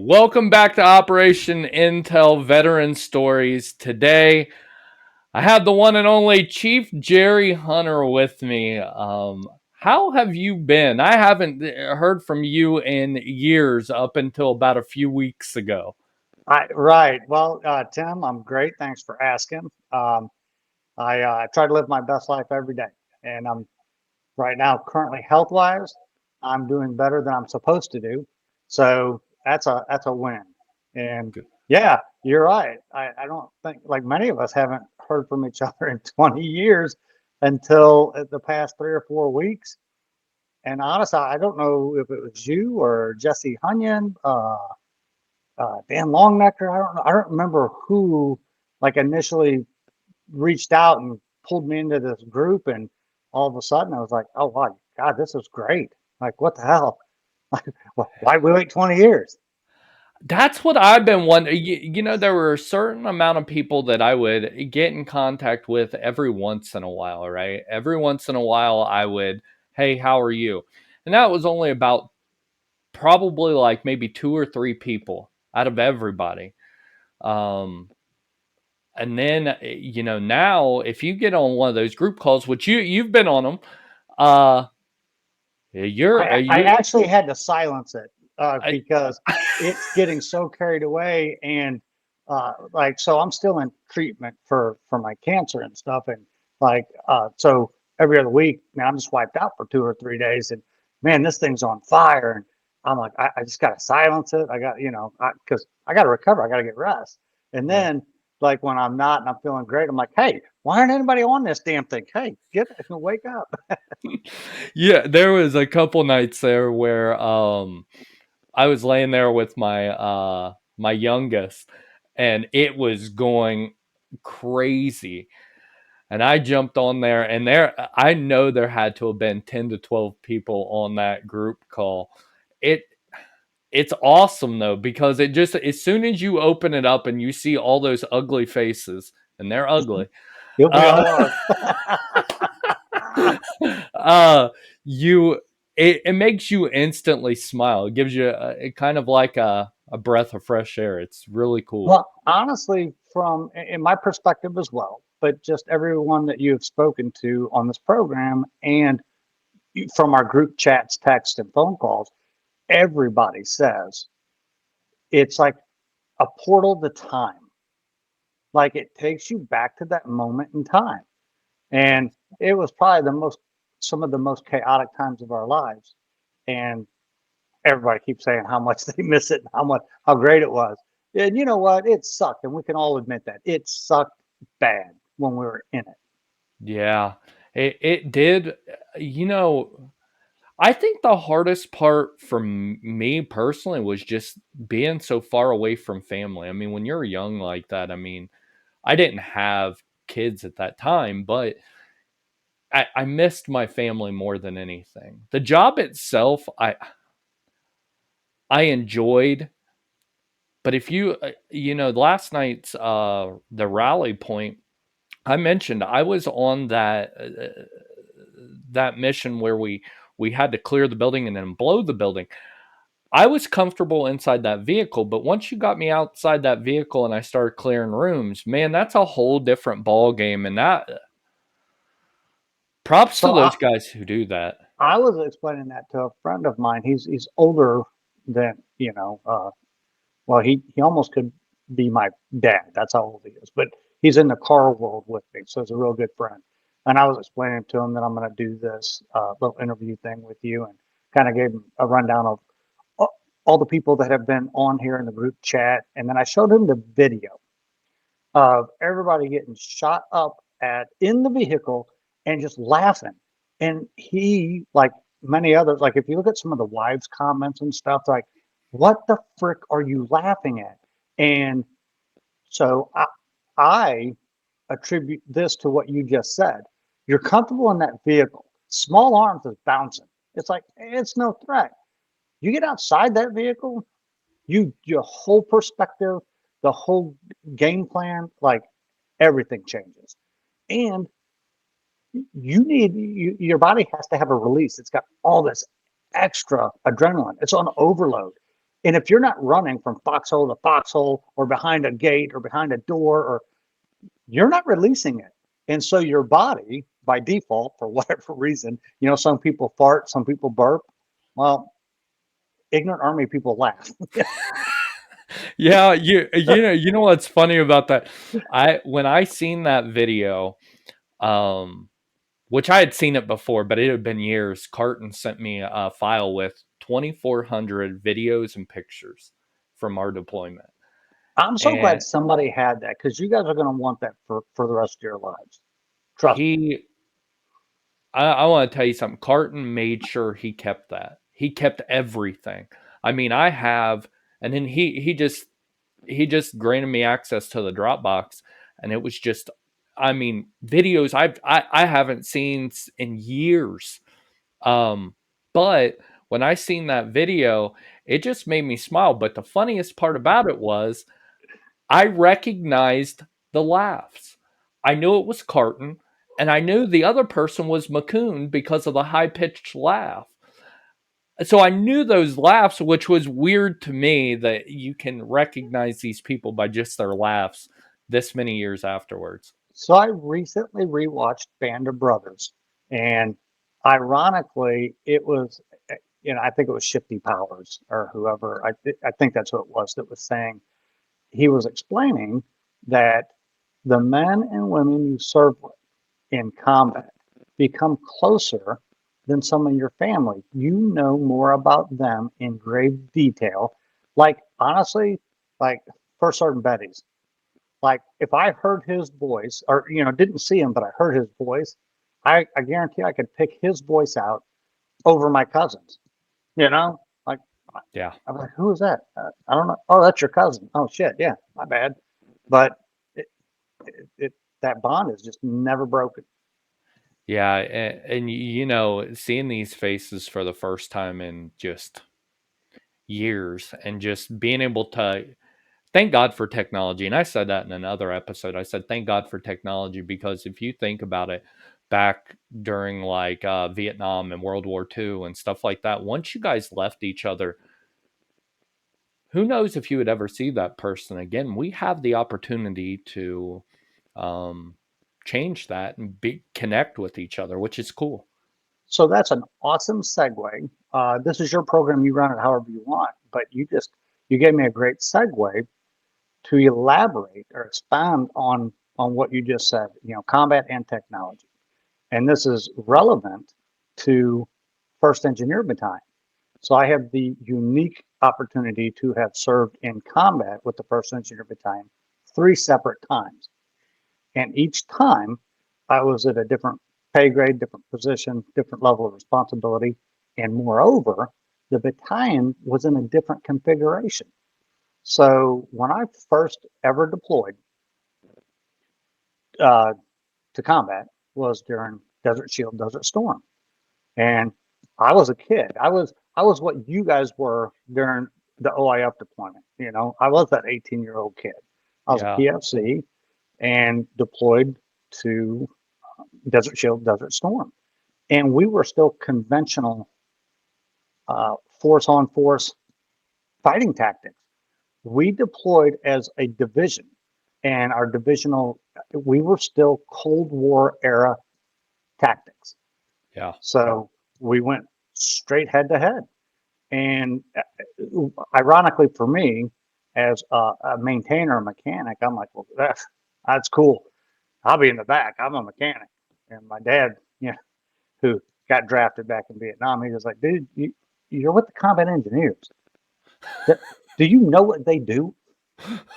Welcome back to Operation Intel Veteran Stories. Today, I have the one and only Chief Jerry Hunter with me. How have you been? I haven't heard from you in years up until about a few weeks ago. Right. Well, Tim, I'm great. Thanks for asking. I try to live my best life every day, and I'm right now currently health-wise, I'm doing better than I'm supposed to do. So that's a win. And yeah, you're right. I don't think like many of us haven't heard from each other in 20 years until the past 3 or 4 weeks. And honestly, I don't know if it was you or Jesse Hunyon. Dan Longnecker. I don't remember who like initially reached out and pulled me into this group, and all of a sudden I was like, oh my God, this is great. Like, what the hell? Like, why we wait 20 years? That's what I've been wondering. There were a certain amount of people that I would get in contact with every once in a while, right? Every once in a while, I would, hey, how are you? And that was only about probably like maybe two or three people out of everybody. Um, and then now if you get on one of those group calls, which you've been on them, uh, you're I you actually had to silence it I, because it's getting so carried away, and like so I'm still in treatment for my cancer and stuff, and like so every other week, man, I'm just wiped out for 2 or 3 days, and man, this thing's on fire, and I'm like, I just gotta silence it. I got because I gotta recover, I gotta get rest, and right. then like when I'm not and I'm feeling great, I'm like, hey, why aren't anybody on this damn thing? Hey, get wake up. Yeah, there was a couple nights there where I was laying there with my youngest, and it was going crazy. And I jumped on there, and I know there had to have been 10 to 12 people on that group call. It it's awesome though, because it just, as soon as you open it up and you see all those ugly faces, and they're ugly, Yep, we uh all are. uh you it makes you instantly smile. It gives you kind of like a breath of fresh air. It's really cool. Well, honestly, from in my perspective as well, but just everyone that you have spoken to on this program and from our group chats, text, and phone calls, everybody says it's like a portal to time. Like it takes you back to that moment in time. And it was probably some of the most chaotic times of our lives. And everybody keeps saying how much they miss it and how great it was. And you know what? It sucked, and we can all admit that it sucked bad when we were in it. Yeah, it did. You know, I think the hardest part for me personally was just being so far away from family. I mean, when you're young like that, I mean, I didn't have kids at that time, but I missed my family more than anything. The job itself, I enjoyed, but if last night's the rally point, I mentioned I was on that mission where we had to clear the building and then blow the building. I was comfortable inside that vehicle, but once you got me outside that vehicle and I started clearing rooms, man, that's a whole different ball game. And that, props to So those guys who do that. I was explaining that to a friend of mine. He's older than well, he almost could be my dad. That's how old he is. But he's in the car world with me, so he's a real good friend. And I was explaining to him that I'm going to do this little interview thing with you, and kind of gave him a rundown of all the people that have been on here in the group chat. And then I showed him the video of everybody getting shot up at in the vehicle and just laughing. And he, like many others, like if you look at some of the wives' comments and stuff, like, what the frick are you laughing at? And so I attribute this to what you just said. You're comfortable in that vehicle. Small arms is bouncing. It's like it's no threat. You get outside that vehicle, your whole perspective, the whole game plan, like everything changes. And your body has to have a release. It's got all this extra adrenaline. It's on overload. And if you're not running from foxhole to foxhole or behind a gate or behind a door, or you're not releasing it. And so your body, by default, for whatever reason, some people fart, some people burp. Well, ignorant army people laugh. Yeah, you know what's funny about that? When I seen that video, um, which I had seen it before, but it had been years. Carton sent me a file with 2,400 videos and pictures from our deployment, I'm so glad and somebody had that, because you guys are going to want that for the rest of your lives. Trust me. he I want to tell you something. Carton made sure he kept that. He kept everything. I mean, I have, and then he just granted me access to the Dropbox, and it was just, I mean, videos I haven't seen in years. Um, but when I seen that video, it just made me smile. But the funniest part about it was I recognized the laughs. I knew it was Carton, and I knew the other person was McCoon because of the high pitched laugh. So I knew those laughs, which was weird to me that you can recognize these people by just their laughs this many years afterwards. So I recently rewatched Band of Brothers, and ironically, it was, I think it was Shifty Powers or whoever. I think that's who it was that was saying, he was explaining that the men and women you serve with in combat become closer than some of your family. You know more about them in grave detail. Like, honestly, like First Sergeant Betty's. Like, if I heard his voice, or didn't see him, but I heard his voice, I guarantee I could pick his voice out over my cousins. Like, Yeah. I'm like, who is that? I don't know. Oh, that's your cousin. Oh shit, yeah, my bad. But it that bond is just never broken. Yeah. And seeing these faces for the first time in just years and just being able to thank God for technology. And I said that in another episode. I said, thank God for technology, because if you think about it, back during like Vietnam and World War II and stuff like that, once you guys left each other, who knows if you would ever see that person again. We have the opportunity to um, change that and connect with each other, which is cool. So that's an awesome segue. This is your program. You run it however you want, but you gave me a great segue to elaborate or expand on what you just said. Combat and technology, and this is relevant to First Engineer Battalion. So I have the unique opportunity to have served in combat with the First Engineer Battalion 3 separate times. And each time I was at a different pay grade, different position, different level of responsibility. And moreover, the battalion was in a different configuration. So when I first ever deployed uh, to combat was during Desert Shield, Desert Storm. And I was a kid. I was what you guys were during the OIF deployment. I was that 18-year-old kid. I was a Yeah. PFC and deployed to Desert Shield, Desert Storm. And we were still conventional force on force fighting tactics. We deployed as a division, and our divisional, we were still Cold War era tactics. Yeah. So we went straight head to head. And ironically for me, as a maintainer, a mechanic, I'm like, well, that's cool. I'll be in the back. I'm a mechanic. And my dad, who got drafted back in Vietnam, he was like, dude, you're with the combat engineers. Do you know what they do?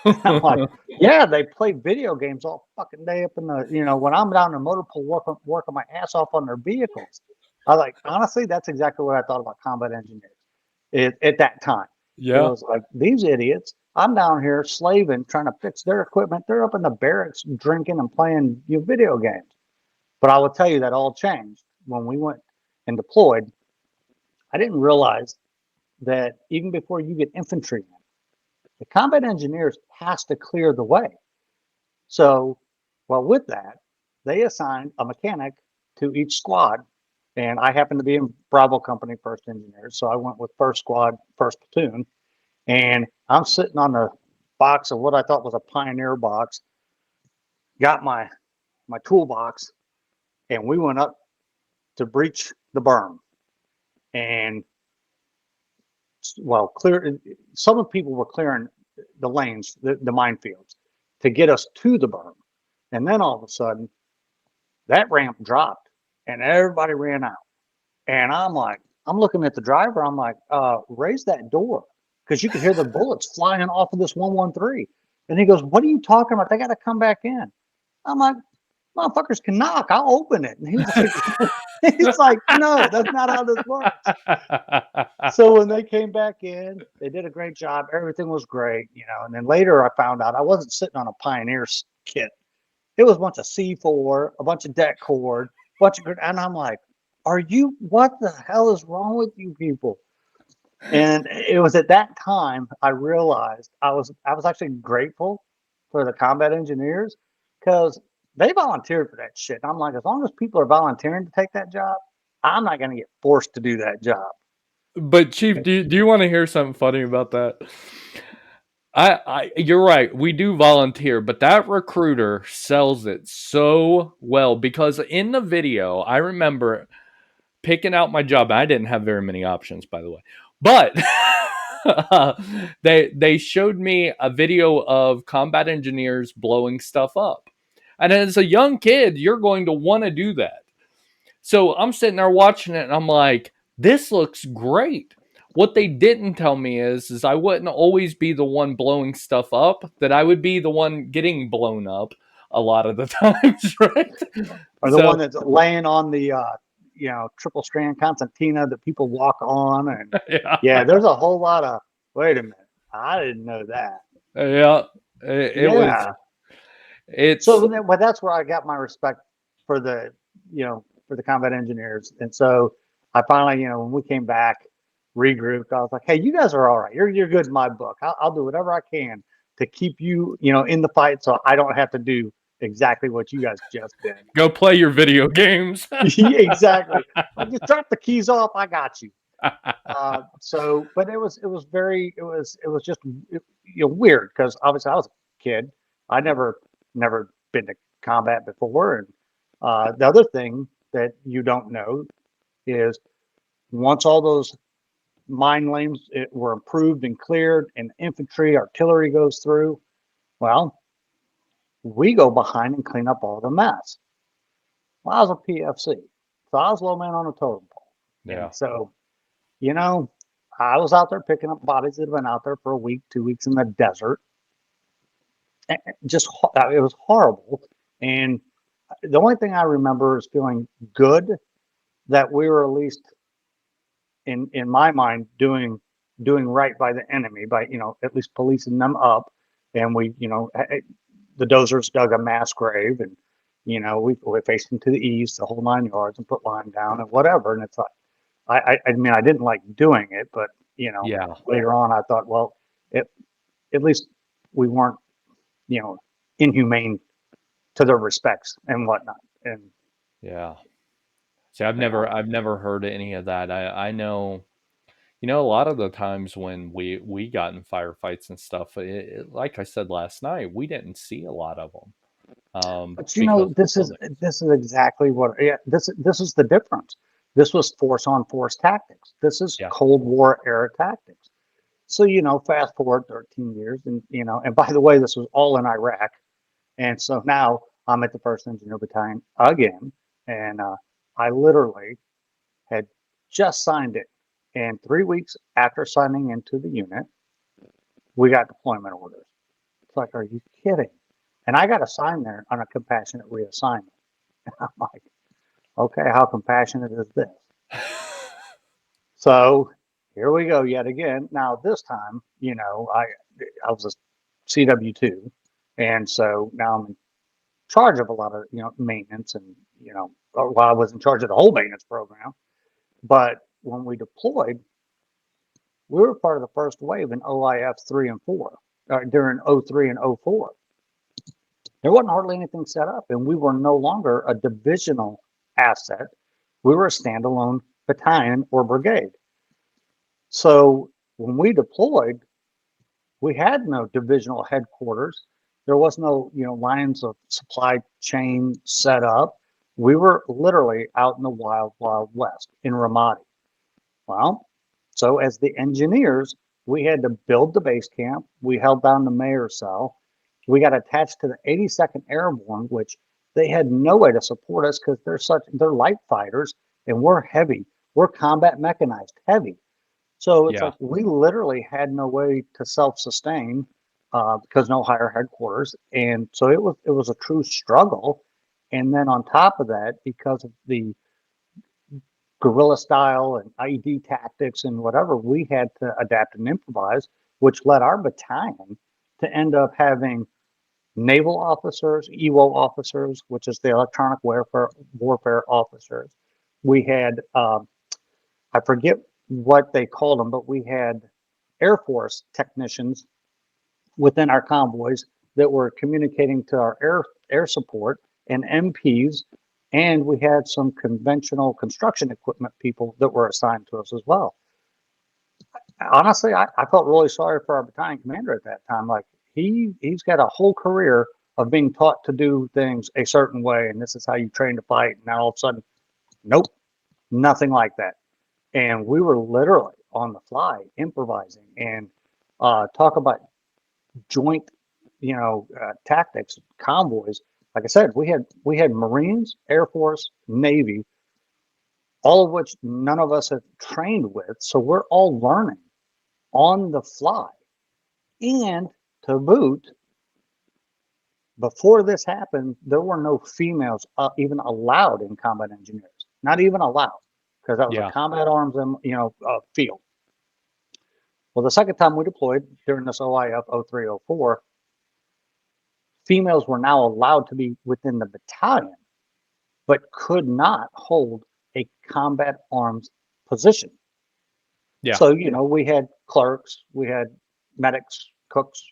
I'm like, yeah, they play video games all fucking day up in the, when I'm down in the motor pool working my ass off on their vehicles. I was like, honestly, that's exactly what I thought about combat engineers at that time. It Yeah. was like, these idiots, I'm down here slaving, trying to fix their equipment. They're up in the barracks drinking and playing video games. But I will tell you that all changed when we went and deployed. I didn't realize that even before you get infantry in, the combat engineers has to clear the way. So, well, with that, they assigned a mechanic to each squad. And I happened to be in Bravo Company First Engineers. So I went with First Squad, First Platoon. And I'm sitting on the box of what I thought was a Pioneer box, got my toolbox, and we went up to breach the berm. And well, some of the people were clearing the lanes, the minefields, to get us to the berm. And then all of a sudden, that ramp dropped, and everybody ran out. And I'm like, I'm looking at the driver. I'm like, raise that door, because you could hear the bullets flying off of this 113. And he goes, "What are you talking about? They got to come back in." I'm like, "Motherfuckers can knock. I'll open it." And he's like, "No, that's not how this works." So when they came back in, they did a great job. Everything was great, you know. And then later I found out I wasn't sitting on a Pioneer kit. It was a bunch of C4, a bunch of deck cord, and I'm like, what the hell is wrong with you people? And it was at that time I realized I was actually grateful for the combat engineers, because they volunteered for that shit. And I'm like, as long as people are volunteering to take that job, I'm not going to get forced to do that job. But Chief, do you want to hear something funny about that? You're right. We do volunteer, but that recruiter sells it so well, because in the video, I remember picking out my job. I didn't have very many options, by the way, but they showed me a video of combat engineers blowing stuff up, and as a young kid, you're going to want to do that. So I'm sitting there watching it, and I'm like, this looks great. What they didn't tell me is I wouldn't always be the one blowing stuff up, that I would be the one getting blown up a lot of the times, right? Or the one So, that's laying on the triple strand concertina that people walk on. And yeah, yeah, there's a whole lot of, wait a minute, I didn't know that. yeah, it was, Yeah. it's, So but that's where I got my respect for for the combat engineers. And so I finally, when we came back, regrouped, I was like, "Hey, you guys are all right. You're good in my book. I'll do whatever I can to keep you, in the fight, so I don't have to do exactly what you guys just did." go play your video games. Yeah, exactly. Like, just drop the keys off. I got you. But it was just weird, because obviously I was a kid. I never been to combat before, and the other thing that you don't know is, once all those mine lanes were improved and cleared, and infantry, artillery goes through, well, we go behind and clean up all the mess. Well, I was a PFC, so I was low man on a totem pole, Yeah. and so you know, I was out there picking up bodies that had been out there for a week, 2 weeks in the desert. Just it was horrible. And the only thing I remember is feeling good that we were, at least in my mind, doing right by the enemy, by at least policing them up. And the dozers dug a mass grave, and we faced them to the east, the whole 9 yards, and put line down and whatever. And it's like, I mean, I didn't like doing it, but Yeah. later on I thought, well, it, at least we weren't, inhumane to their respects and whatnot. And Yeah. See, yeah, I've never heard any of that. I know, a lot of the times when we got in firefights and stuff, like I said last night, we didn't see a lot of them, but because of this is buildings. exactly what. Yeah, this is the difference. This was force on force tactics. This is Yeah. Cold War era tactics. So fast forward 13 years, and and by the way, this was all in Iraq. And so now I'm at the First Engineer Battalion again, and I literally had just signed it. And 3 weeks after signing into the unit, we got deployment orders. It's like, are you kidding? And I got assigned there on a compassionate reassignment. I'm like, okay, how compassionate is this? So here we go yet again. Now this time, I was a CW2, and so now I'm in charge of a lot of maintenance, and well, I was in charge of the whole maintenance program. But when we deployed, we were part of the first wave in OIF 3 and 4 during 03 and 04. There wasn't hardly anything set up, and we were no longer a divisional asset. We were a standalone battalion or brigade. So when we deployed, We had no divisional headquarters. There was no, lines of supply chain set up. We were literally out in the wild, wild west in Ramadi. Well, so as the engineers, we had to build the base camp. We held down the mayor's cell. We got attached to the 82nd Airborne, which they had no way to support us because they're light fighters and we're heavy. We're combat mechanized, heavy. So it's Yeah. like we literally had no way to self-sustain because no higher headquarters, and so it was a true struggle. And then on top of that, because of the guerrilla style and IED tactics and whatever, we had to adapt and improvise, which led our battalion to end up having naval officers, EWO officers, which is the electronic warfare officers. We had I forget what they called them, but we had Air Force technicians within our convoys that were communicating to our air support and MPs, and we had some conventional construction equipment people that were assigned to us as well. Honestly, I felt really sorry for our battalion commander at that time. Like he's got a whole career of being taught to do things a certain way, and this is how you train to fight. And now all of a sudden, nope, nothing like that. And we were literally on the fly improvising and talk about joint, tactics, convoys. Like I said, we had Marines, Air Force, Navy, all of which none of us have trained with. So we're all learning on the fly. And to boot, before this happened, there were no females even allowed in combat engineers. Not even allowed, because that was a Yeah. combat arms field. Well, the second time we deployed during this OIF 0304, females were now allowed to be within the battalion, but could not hold a combat arms position. Yeah. So, we had clerks, we had medics, cooks,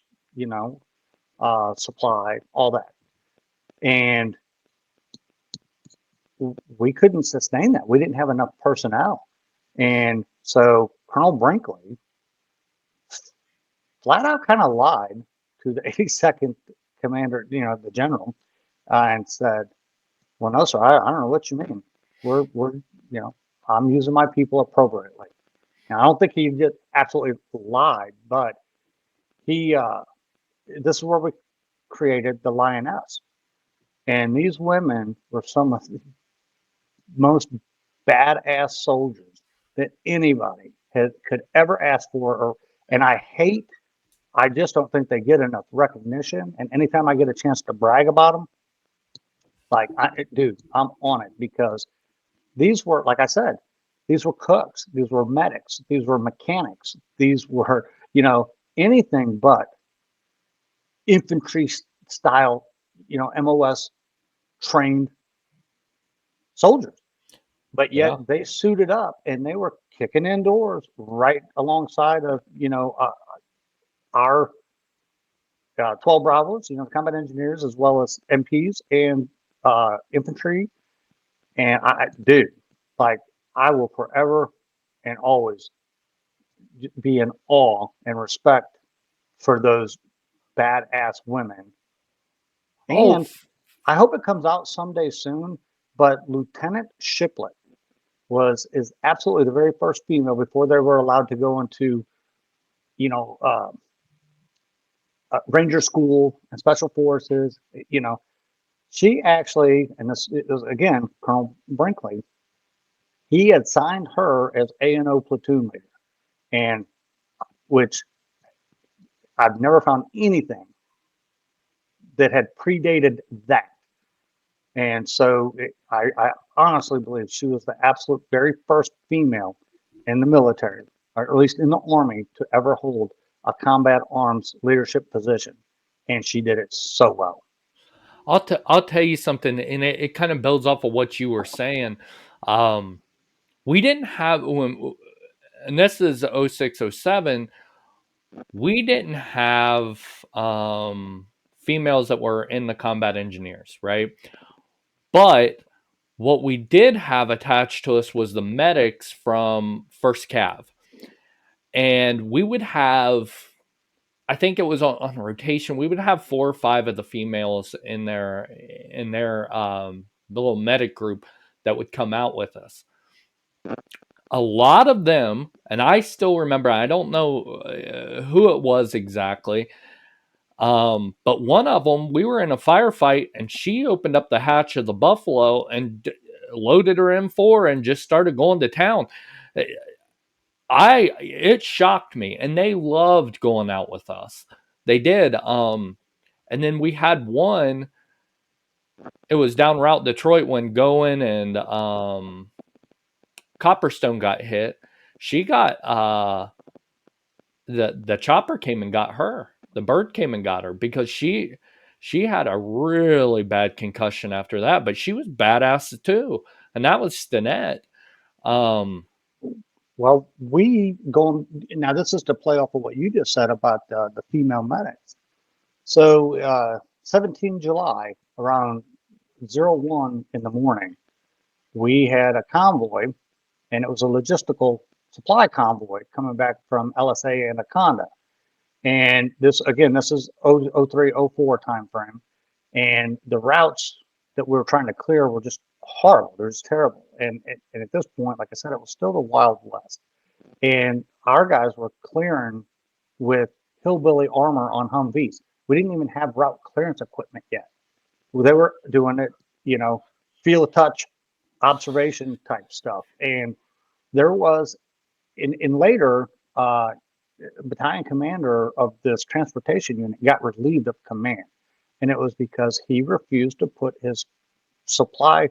supply, all that. And we couldn't sustain that. We didn't have enough personnel. And so Colonel Brinkley flat out kind of lied to the 82nd commander, the general, and said, well, no, sir, I don't know what you mean. We're, I'm using my people appropriately. Now, I don't think he just absolutely lied, but he, this is where we created the Lioness. And these women were some of the most badass soldiers that anybody could ever ask for. And I just don't think they get enough recognition. And anytime I get a chance to brag about them, dude, I'm on it because these were, like I said, these were cooks, these were medics, these were mechanics, these were, anything but infantry style, MOS trained soldiers. But yet Yeah. they suited up and they were kicking in doors right alongside of, our 12 Bravos, combat engineers, as well as MPs and infantry. And dude, like, I will forever and always be in awe and respect for those badass women. Oh, And I hope it comes out someday soon. But Lieutenant Shiplet is absolutely the very first female before they were allowed to go into, you know, uh, Ranger School and Special Forces. She actually, and this is again Colonel Brinkley. He had signed her as A&O platoon leader, and which I've never found anything that had predated that. And so I honestly believe she was the absolute very first female in the military, or at least in the Army, to ever hold a combat arms leadership position. And she did it so well. I'll tell you something, and it kind of builds off of what you were saying. Um, we didn't have and this is 0607. We didn't have females that were in the combat engineers, right? But what we did have attached to us was the medics from First Cav, and we would have I think it was on rotation. We would have 4 or 5 of the females in their the little medic group that would come out with us. A lot of them, and I still remember, I don't know who it was exactly, but one of them, we were in a firefight, and she opened up the hatch of the Buffalo and loaded her M4 and just started going to town. It shocked me, and they loved going out with us. They did. And then we had one. It was down route Detroit when Goen and Copperstone got hit. She got the chopper came and got her. The bird came and got her because she had a really bad concussion after that, but she was badass too, and that was Stinnett. Um, Well, we go now. This is to play off of what you just said about the female medics. So, 17 July around 01 in the morning, we had a convoy, and it was a logistical supply convoy coming back from LSA Anaconda. And this again, this is 03, 04 time frame, and the routes that we were trying to clear were just horrible. They're just terrible. And at this point, like I said, it was still the Wild West, and our guys were clearing with hillbilly armor on Humvees. We didn't even have route clearance equipment yet. They were doing it, feel, touch, observation type stuff. And there was in later battalion commander of this transportation unit got relieved of command, and it was because he refused to put his supply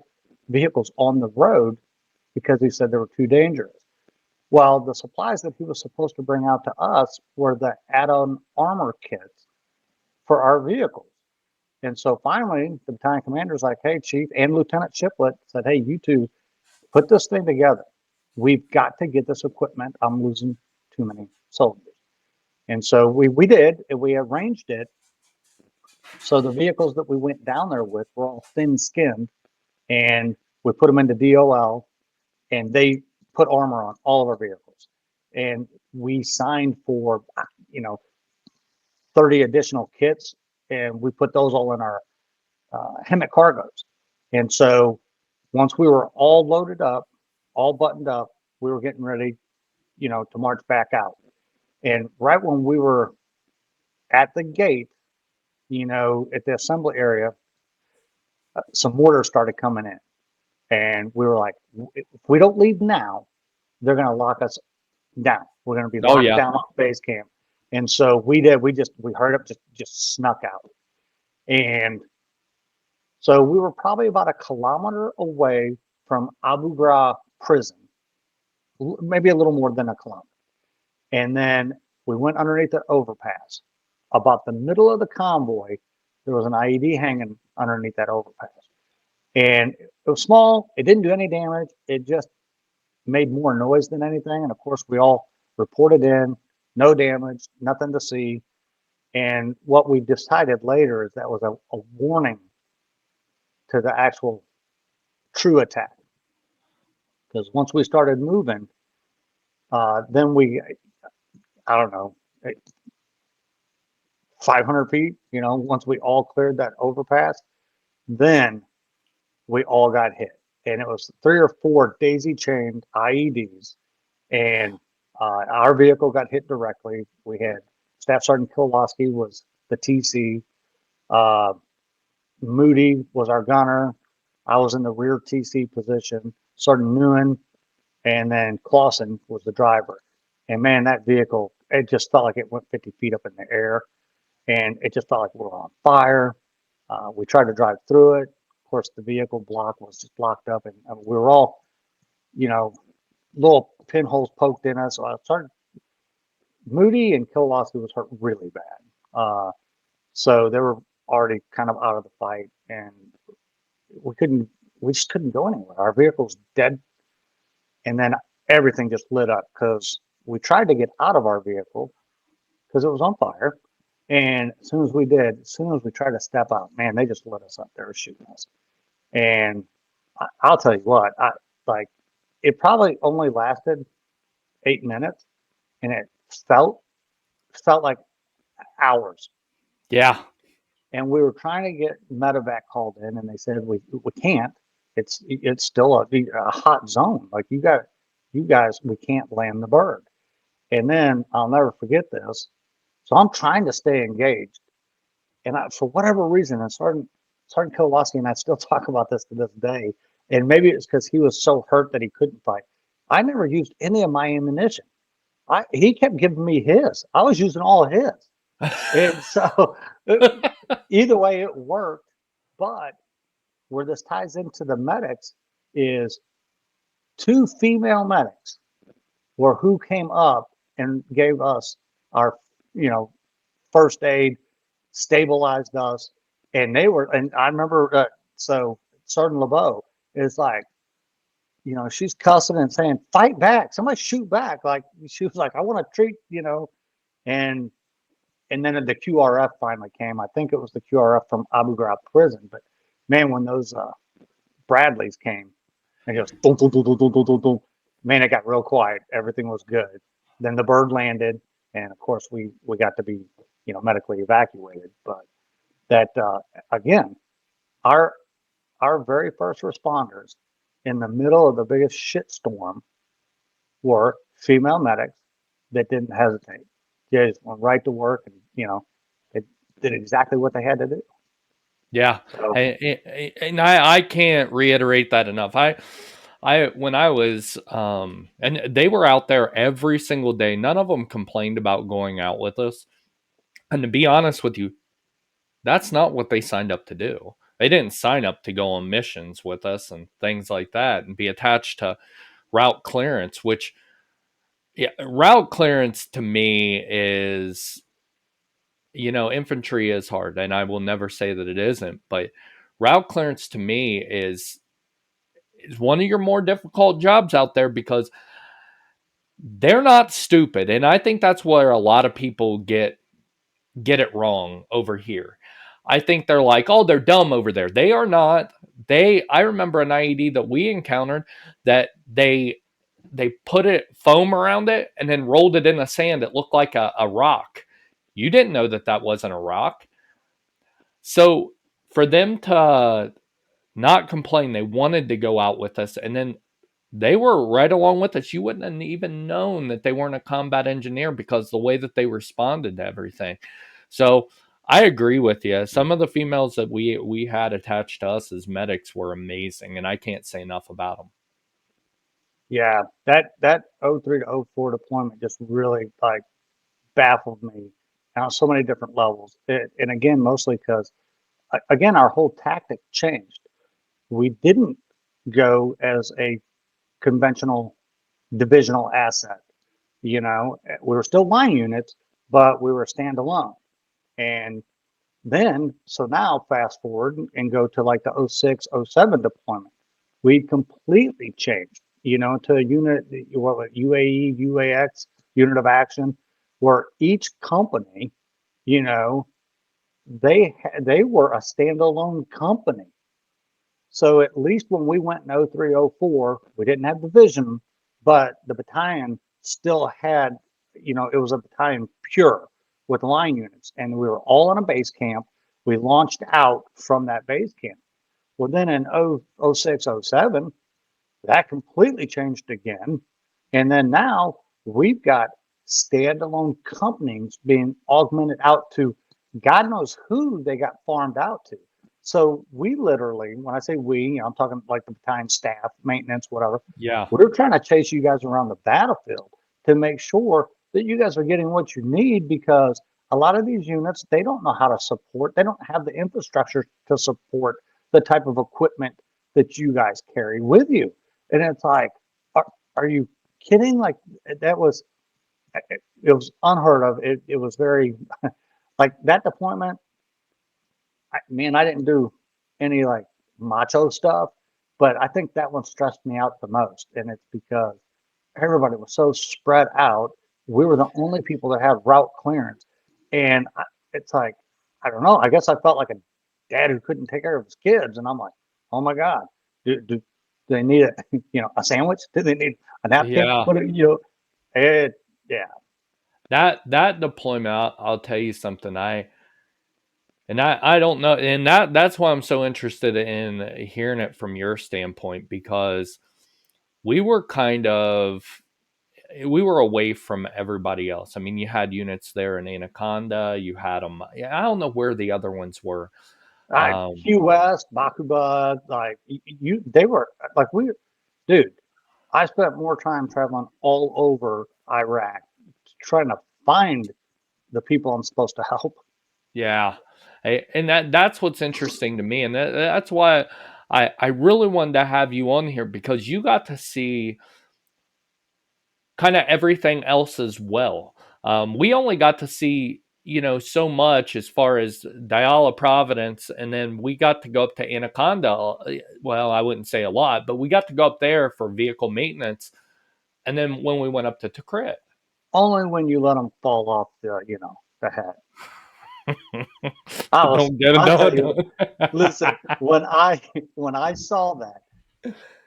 vehicles on the road because he said they were too dangerous. Well, the supplies that he was supposed to bring out to us were the add-on armor kits for our vehicles. And so finally, the battalion commander's like, "Hey, Chief," and Lieutenant Shiplet said, "Hey, you two, put this thing together. We've got to get this equipment. I'm losing too many soldiers." And so we did, and we arranged it. So the vehicles that we went down there with were all thin-skinned, and we put them into DOL, and they put armor on all of our vehicles. And we signed for, you know, 30 additional kits, and we put those all in our Hemet cargos. And so once we were all loaded up, all buttoned up, we were getting ready, to march back out. And right when we were at the gate, at the assembly area, some mortars started coming in. And we were like, if we don't leave now, they're going to lock us down. We're going to be oh locked yeah, down on base camp. And so we did. We hurried up, just snuck out. And so we were probably about a kilometer away from Abu Ghraib prison, maybe a little more than a kilometer. And then we went underneath the overpass. About the middle of the convoy, there was an IED hanging underneath that overpass. And it was small. It didn't do any damage. It just made more noise than anything. And of course, we all reported in, no damage, nothing to see. And what we decided later is that was a warning to the actual true attack. Because once we started moving, then I don't know, 500 feet, once we all cleared that overpass, then we all got hit. And it was 3 or 4 daisy chained IEDs. And our vehicle got hit directly. We had Staff Sergeant Kilowski was the TC. Uh, Moody was our gunner. I was in the rear TC position. Sergeant Nguyen, and then Clausen was the driver. And man, that vehicle, it just felt like it went 50 feet up in the air, and it just felt like we were on fire. We tried to drive through it. Of course, the vehicle block was just locked up, and we were all, little pinholes poked in us. So I started. Moody and Kilowski was hurt really bad. So they were already kind of out of the fight, and we just couldn't go anywhere. Our vehicle's dead. And then everything just lit up because we tried to get out of our vehicle because it was on fire. And as soon as we tried to step out, man, they just lit us up. They were shooting us. And I'll tell you what, it probably only lasted 8 minutes, and it felt like hours. Yeah. And we were trying to get medevac called in, and they said we can't. It's still a hot zone. Like you guys, we can't land the bird. And then I'll never forget this. So I'm trying to stay engaged, and for whatever reason, and Sergeant Kowalski and I still talk about this to this day. And maybe it's because he was so hurt that he couldn't fight. I never used any of my ammunition. He kept giving me his. I was using all of his. And so either way, it worked. But where this ties into the medics is two female medics were who came up and gave us our, you know, first aid, stabilized us, and they were. And I remember, so Sergeant LeBeau is like, she's cussing and saying, "Fight back! Somebody shoot back!" Like she was like, "I want to treat," and then the QRF finally came. I think it was the QRF from Abu Ghraib prison. But man, when those Bradleys came, and it goes, dum, dum, dum, dum, dum, dum, dum, man, it got real quiet. Everything was good. Then the bird landed, and of course we got to be medically evacuated. But that again, our our very first responders in the middle of the biggest shitstorm were female medics that didn't hesitate. They just went right to work, and they did exactly what they had to do. Yeah, So and I can't reiterate that enough. I when I was and they were out there every single day. None of them complained about going out with us. And to be honest with you, that's not what they signed up to do. They didn't sign up to go on missions with us and things like that and be attached to route clearance, which yeah, route clearance to me is infantry is hard, and I will never say that it isn't, but route clearance to me is one of your more difficult jobs out there because they're not stupid, and I think that's where a lot of people get it wrong over here. I think they're like, oh, they're dumb over there. They are not. I remember an IED that we encountered that they put it foam around it and then rolled it in the sand. It looked like a rock. You didn't know that that wasn't a rock. So for them to not complain, they wanted to go out with us, and then they were right along with us. You wouldn't have even known that they weren't a combat engineer because the way that they responded to everything. So I agree with you. Some of the females that we had attached to us as medics were amazing, and I can't say enough about them. yeah, that '03 to '04 deployment just really like baffled me on so many different levels. And again, mostly because again our whole tactic changed. We didn't go as a conventional divisional asset. We were still line units, but we were standalone. And then, so now fast forward and go to like the '06, '07 deployment. We completely changed, to a unit, what UAE, UAX, unit of action, where each company, you know, they were a standalone company. So at least when we went in '03, '04, we didn't have division, but the battalion still had, it was a battalion pure with line units, and we were all in a base camp. We launched out from that base camp. Well, then in '06, '07, that completely changed again. And then now we've got standalone companies being augmented out to God knows who they got farmed out to. So we literally, when I say we, I'm talking like the battalion staff, maintenance, whatever. Yeah, We're trying to chase you guys around the battlefield to make sure that you guys are getting what you need, because a lot of these units, they don't know how to support, they don't have the infrastructure to support the type of equipment that you guys carry with you. And it's like, are you kidding? Like that was, it was unheard of. It was very, like that deployment. I didn't do any like macho stuff, but I think that one stressed me out the most. And it's because everybody was so spread out. We were the only people that had route clearance. And it's like, I don't know. I guess I felt like a dad who couldn't take care of his kids. And I'm like, oh my God, do they need a sandwich? Do they need a napkin? yeah. What, it, yeah. That deployment, I'll tell you something. I don't know, and that's why I'm so interested in hearing it from your standpoint, because we were kind of we were away from everybody else. I mean, you had units there in Anaconda, you had them. I don't know where the other ones were. Um, Q West, Bakuba, like they were like dude. I spent more time traveling all over Iraq trying to find the people I'm supposed to help. yeah, and that's what's interesting to me, and that's why I really wanted to have you on here, because you got to see kind of everything else as well. We only got to see, so much as far as Diala Providence, and then we got to go up to Anaconda. Well, I wouldn't say a lot, but we got to go up there for vehicle maintenance, and then when we went up to Tikrit. Only when you let them fall off the hat. I was, Don't get it, I'll tell no, you, don't. listen, when I saw that,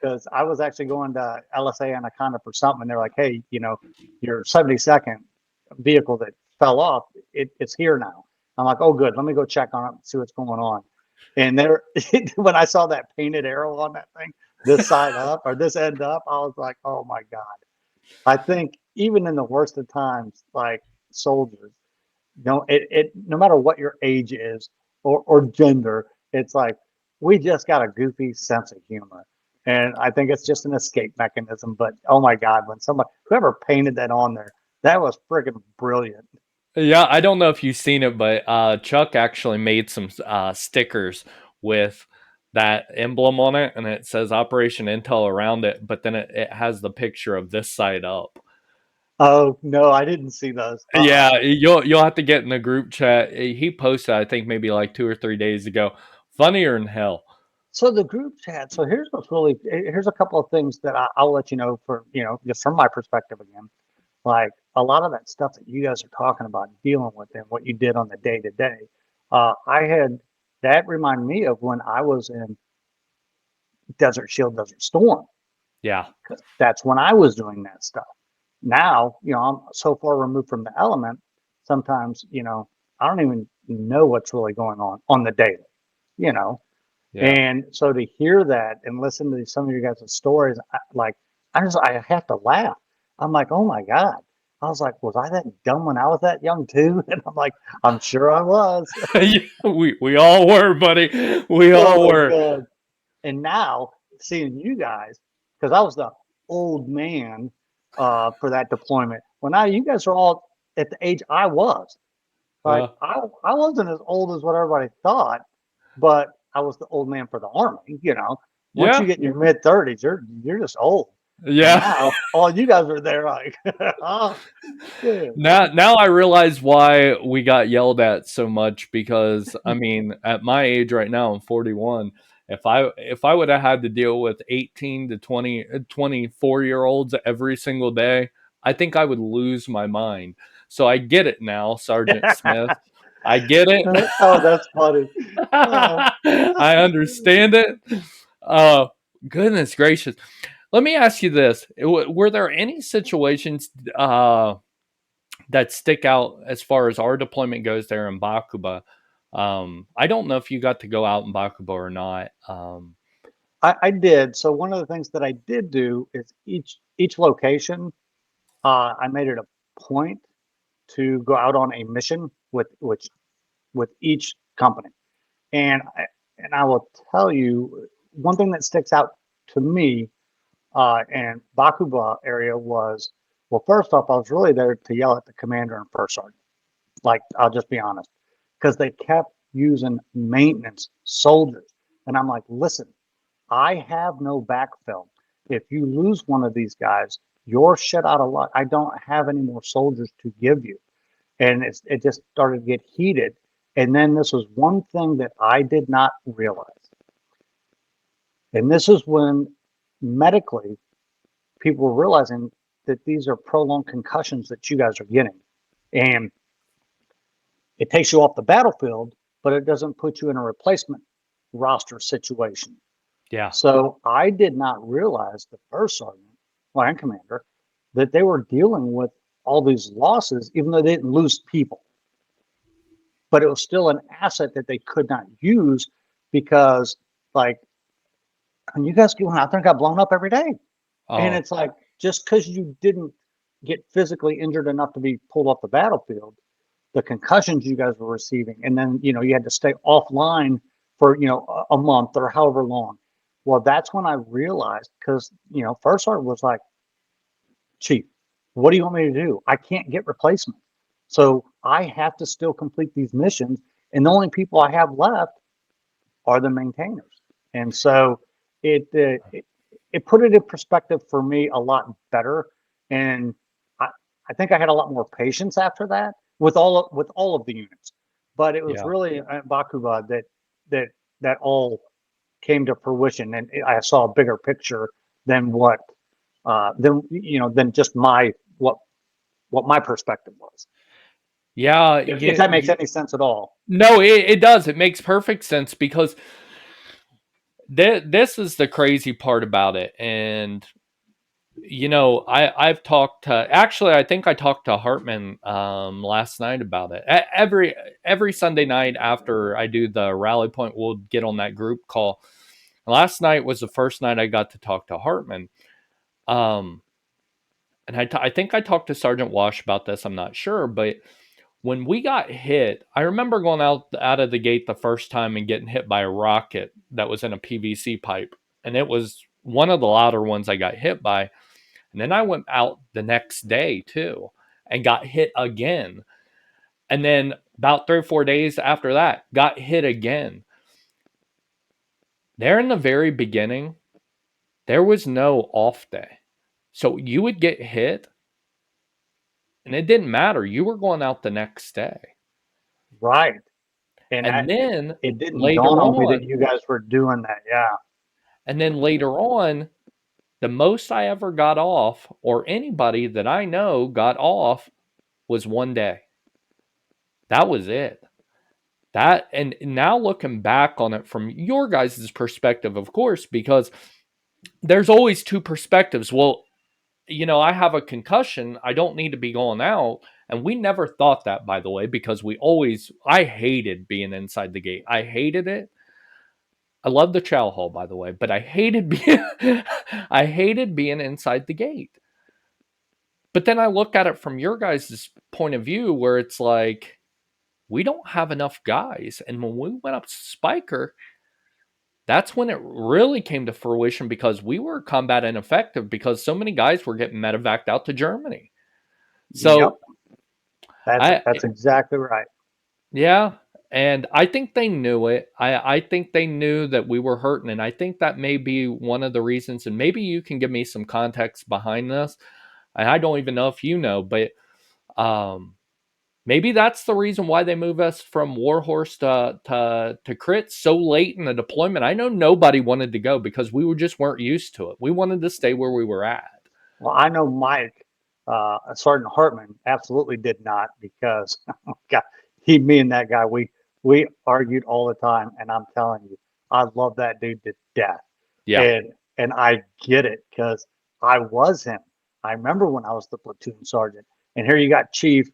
because I was actually going to LSA Anaconda for something, and they're like, hey, your 72nd vehicle that fell off, it's here now. I'm like, oh, good. Let me go check on it and see what's going on. And there, when I saw that painted arrow on that thing, this side up or this end up, I was like, oh my God. I think even in the worst of times, like soldiers, no matter what your age is or gender, it's like we just got a goofy sense of humor. And I think it's just an escape mechanism. But oh my God, when somebody, whoever painted that on there, that was freaking brilliant. Yeah, I don't know if you've seen it, but Chuck actually made some stickers with that emblem on it, and it says Operation Intel around it, but then it has the picture of this side up. Oh no, I didn't see those. Yeah, you'll have to get in the group chat. He posted, I think, maybe like 2 or 3 days ago. Funnier than hell. So the group chat. So here's a couple of things that I'll let you know for just from my perspective again. Like a lot of that stuff that you guys are talking about dealing with and what you did on the day to day. I had that remind me of when I was in Desert Shield, Desert Storm, Yeah, because that's when I was doing that stuff. Now, I'm so far removed from the element. Sometimes, I don't even know what's really going on the daily, you know. yeah. And so to hear that and listen to some of you guys' stories, I have to laugh. I'm like, oh my God. I was like, was I that dumb when I was that young too? And I'm like, I'm sure I was. Yeah, we all were, buddy. We Oh all my were. God. And now seeing you guys, because I was the old man for that deployment. Well, now you guys are all at the age I was. Like Uh, I wasn't as old as what everybody thought, but I was the old man for the army. Once you yeah, get in your mid 30s, you're just old. And yeah. now all you guys are there like, oh shit. Now I realize why we got yelled at so much, because I mean, at my age right now, I'm 41. If I would have had to deal with 18 to 20 24-year olds every single day, I think I would lose my mind. So I get it now, Sergeant Smith. I get it. Oh, that's funny. Oh. I understand it. Uh Goodness gracious. Let me ask you this. Were there any situations that stick out as far as our deployment goes there in Bakuba? I don't know if you got to go out in Bakuba or not. I did. So one of the things that I did do is each location, I made it a point to go out on a mission with each company. And I will tell you one thing that sticks out to me in Bakuba area was, well, first off, I was really there to yell at the commander and first sergeant. Like, I'll just be honest, because they kept using maintenance soldiers. And I'm like, listen, I have no backfill. If you lose one of these guys, you're shit out of luck. I don't have any more soldiers to give you. And it just started to get heated. And then this was one thing that I did not realize. And this is when medically people were realizing that these are prolonged concussions that you guys are getting. And it takes you off the battlefield, but it doesn't put you in a replacement roster situation. Yeah, So I did not realize the first sergeant, line commander, that they were dealing with all these losses, even though they didn't lose people, but it was still an asset that they could not use because, like, when you guys going out there and got blown up every day, and Oh, it's like just because you didn't get physically injured enough to be pulled off the battlefield, the concussions you guys were receiving, and then you had to stay offline for a month or however long. Well, that's when I realized, because First Sergeant was like, Chief, what do you want me to do? I can't get replacement, so I have to still complete these missions, and the only people I have left are the maintainers. And so it it put it in perspective for me a lot better, and I, I think I had a lot more patience after that with all of the units. But it was yeah. really at Bakuba that that all came to fruition, and I saw a bigger picture than what than just what my perspective was. Yeah, If that makes any sense at all. no, it does. It makes perfect sense because this is the crazy part about it. And I've talked to, actually, I think I talked to Hartman last night about it. Every Sunday night after I do the rally point, we'll get on that group call. Last night was the first night I got to talk to Hartman. Um, and I think I talked to Sergeant Wash about this. I'm not sure, but when we got hit, I remember going out of the gate the first time and getting hit by a rocket that was in a PVC pipe, and it was one of the louder ones I got hit by. And then I went out the next day too and got hit again. And then about 3 or 4 days after that, got hit again. There in the very beginning, there was no off day. So you would get hit and it didn't matter. You were going out the next day. Right. And And then it didn't dawn later on me that on, you guys were doing that. Yeah. and then later on, the most I ever got off, or anybody that I know got off, was 1 day. That was it. That, and now looking back on it from your guys' perspective, of course, because there's always two perspectives. Well, I have a concussion. I don't need to be going out. And we never thought that, by the way, because I hated being inside the gate. I hated it. I love the chow hall, by the way, but I hated being inside the gate. But then I look at it from your guys' point of view where it's like, we don't have enough guys. And when we went up to Spiker, that's when it really came to fruition because we were combat ineffective because so many guys were getting medevaced out to Germany. Yep. So I, That's exactly right. yeah, and I think they knew it. I think they knew that we were hurting, and I think that may be one of the reasons. And maybe you can give me some context behind this. And I don't even know if you know, but um, maybe that's the reason why they move us from Warhorse to Crit so late in the deployment. I know nobody wanted to go because just weren't used to it. We wanted to stay where we were at. Well, I know Mike, Sergeant Hartman, absolutely did not because God, me and that guy, we argued all the time, and I'm telling you, I love that dude to death, Yeah, and I get it because I was him. I remember when I was the platoon sergeant, and here you got Chief,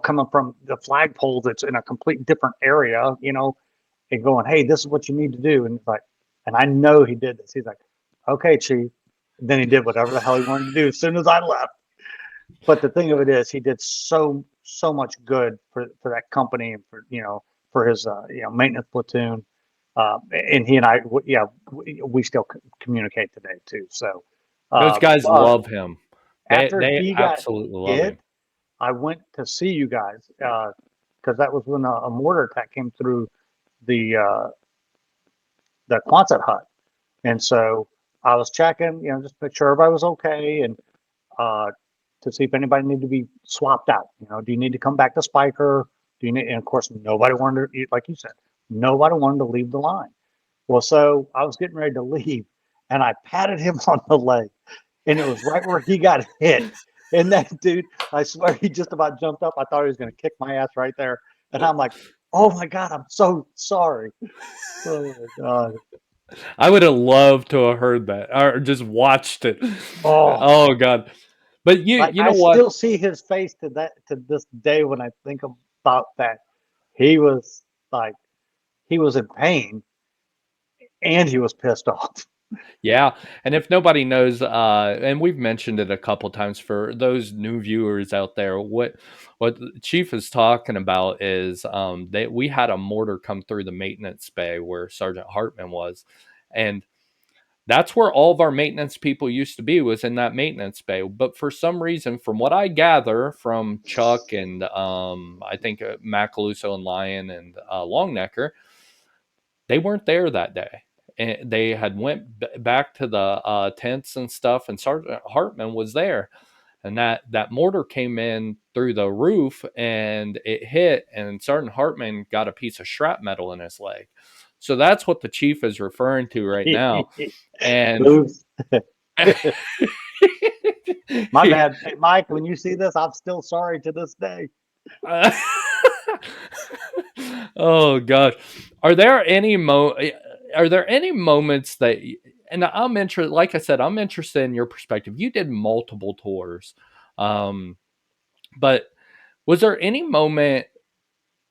coming from the flagpole that's in a complete different area, and going, hey, this is what you need to do, and it's like, and I know he did this. He's like, okay, Chief. Then he did whatever the hell he wanted to do as soon as I left. But the thing of it is, he did so much good for that company and for his maintenance platoon. And he and I, we still communicate today too. So, those guys but love him. after They he got absolutely love hit, him. I went to see you guys because that was when a mortar attack came through the uh, the Quonset hut, and so I was checking, just to make sure everybody was okay, and uh, to see if anybody needed to be swapped out. Do you need to come back to Spiker? Do you need? And of course, nobody wanted to, like you said, nobody wanted to leave the line. Well, so I was getting ready to leave, and I patted him on the leg, and it was right where he got hit. And that dude, I swear, he just about jumped up. I thought he was going to kick my ass right there, and I'm like, "Oh my God, I'm so sorry." Oh my God. I would have loved to have heard that or just watched it. Oh, Oh God. But Like you I know what? still see his face to this day when I think about that. He was like he was in pain and he was pissed off. Yeah, and if nobody knows, and we've mentioned it a couple times for those new viewers out there, what the Chief is talking about is that we had a mortar come through the maintenance bay where Sergeant Hartman was, and that's where all of our maintenance people used to be, was in that maintenance bay. But for some reason, from what I gather from Chuck and I think Macaluso and Lyon and Longnecker, they weren't there that day. And they had went back to the tents and stuff, and Sergeant Hartman was there. And that mortar came in through the roof and it hit, and Sergeant Hartman got a piece of shrapnel in his leg. So that's what the chief is referring to right now. And Oops. My bad. Hey, Mike, when you see this, I'm still sorry to this day. uh, oh gosh, are there any are there any moments that, and I'm interested, like I said, I'm interested in your perspective. You did multiple tours, um but was there any moment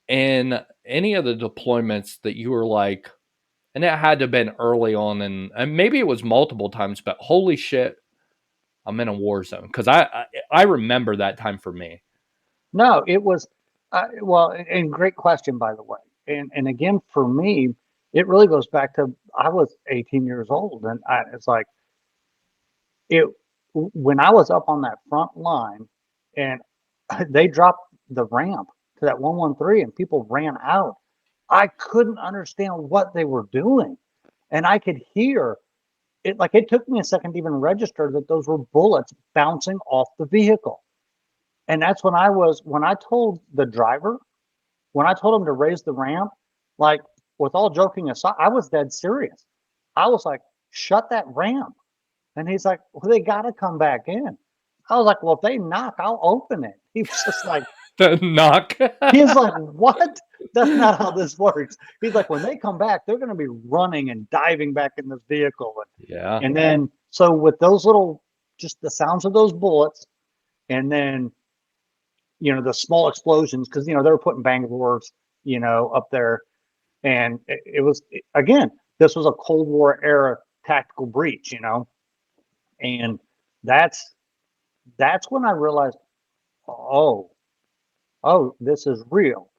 in any of the deployments that you were like, and it had to have been early on, and maybe it was multiple times, but holy shit, I'm in a war zone? Because I remember that time for me. No, it was well, and great question by the way. And again, for me, it really goes back to I was 18 years old, and it's like it when I was up on that front line, and they dropped the ramp to that 113, and people ran out. I couldn't understand what they were doing, and I could hear it. Like it took me a second to even register that those were bullets bouncing off the vehicle. And that's when I told the driver, when I told him to raise the ramp, like with all joking aside, I was dead serious. I was like, shut that ramp. And he's like, well, they got to come back in. I was like, well, if they knock, I'll open it. He was just like, The knock. he's like, what? That's not how this works. He's like, when they come back, they're going to be running and diving back in this vehicle. Yeah. And then, so with those little, just the sounds of those bullets, and then the small explosions, because they were putting Bangalore's up there, and it was again, this was a Cold War era tactical breach, and that's that's when I realized, oh, this is real.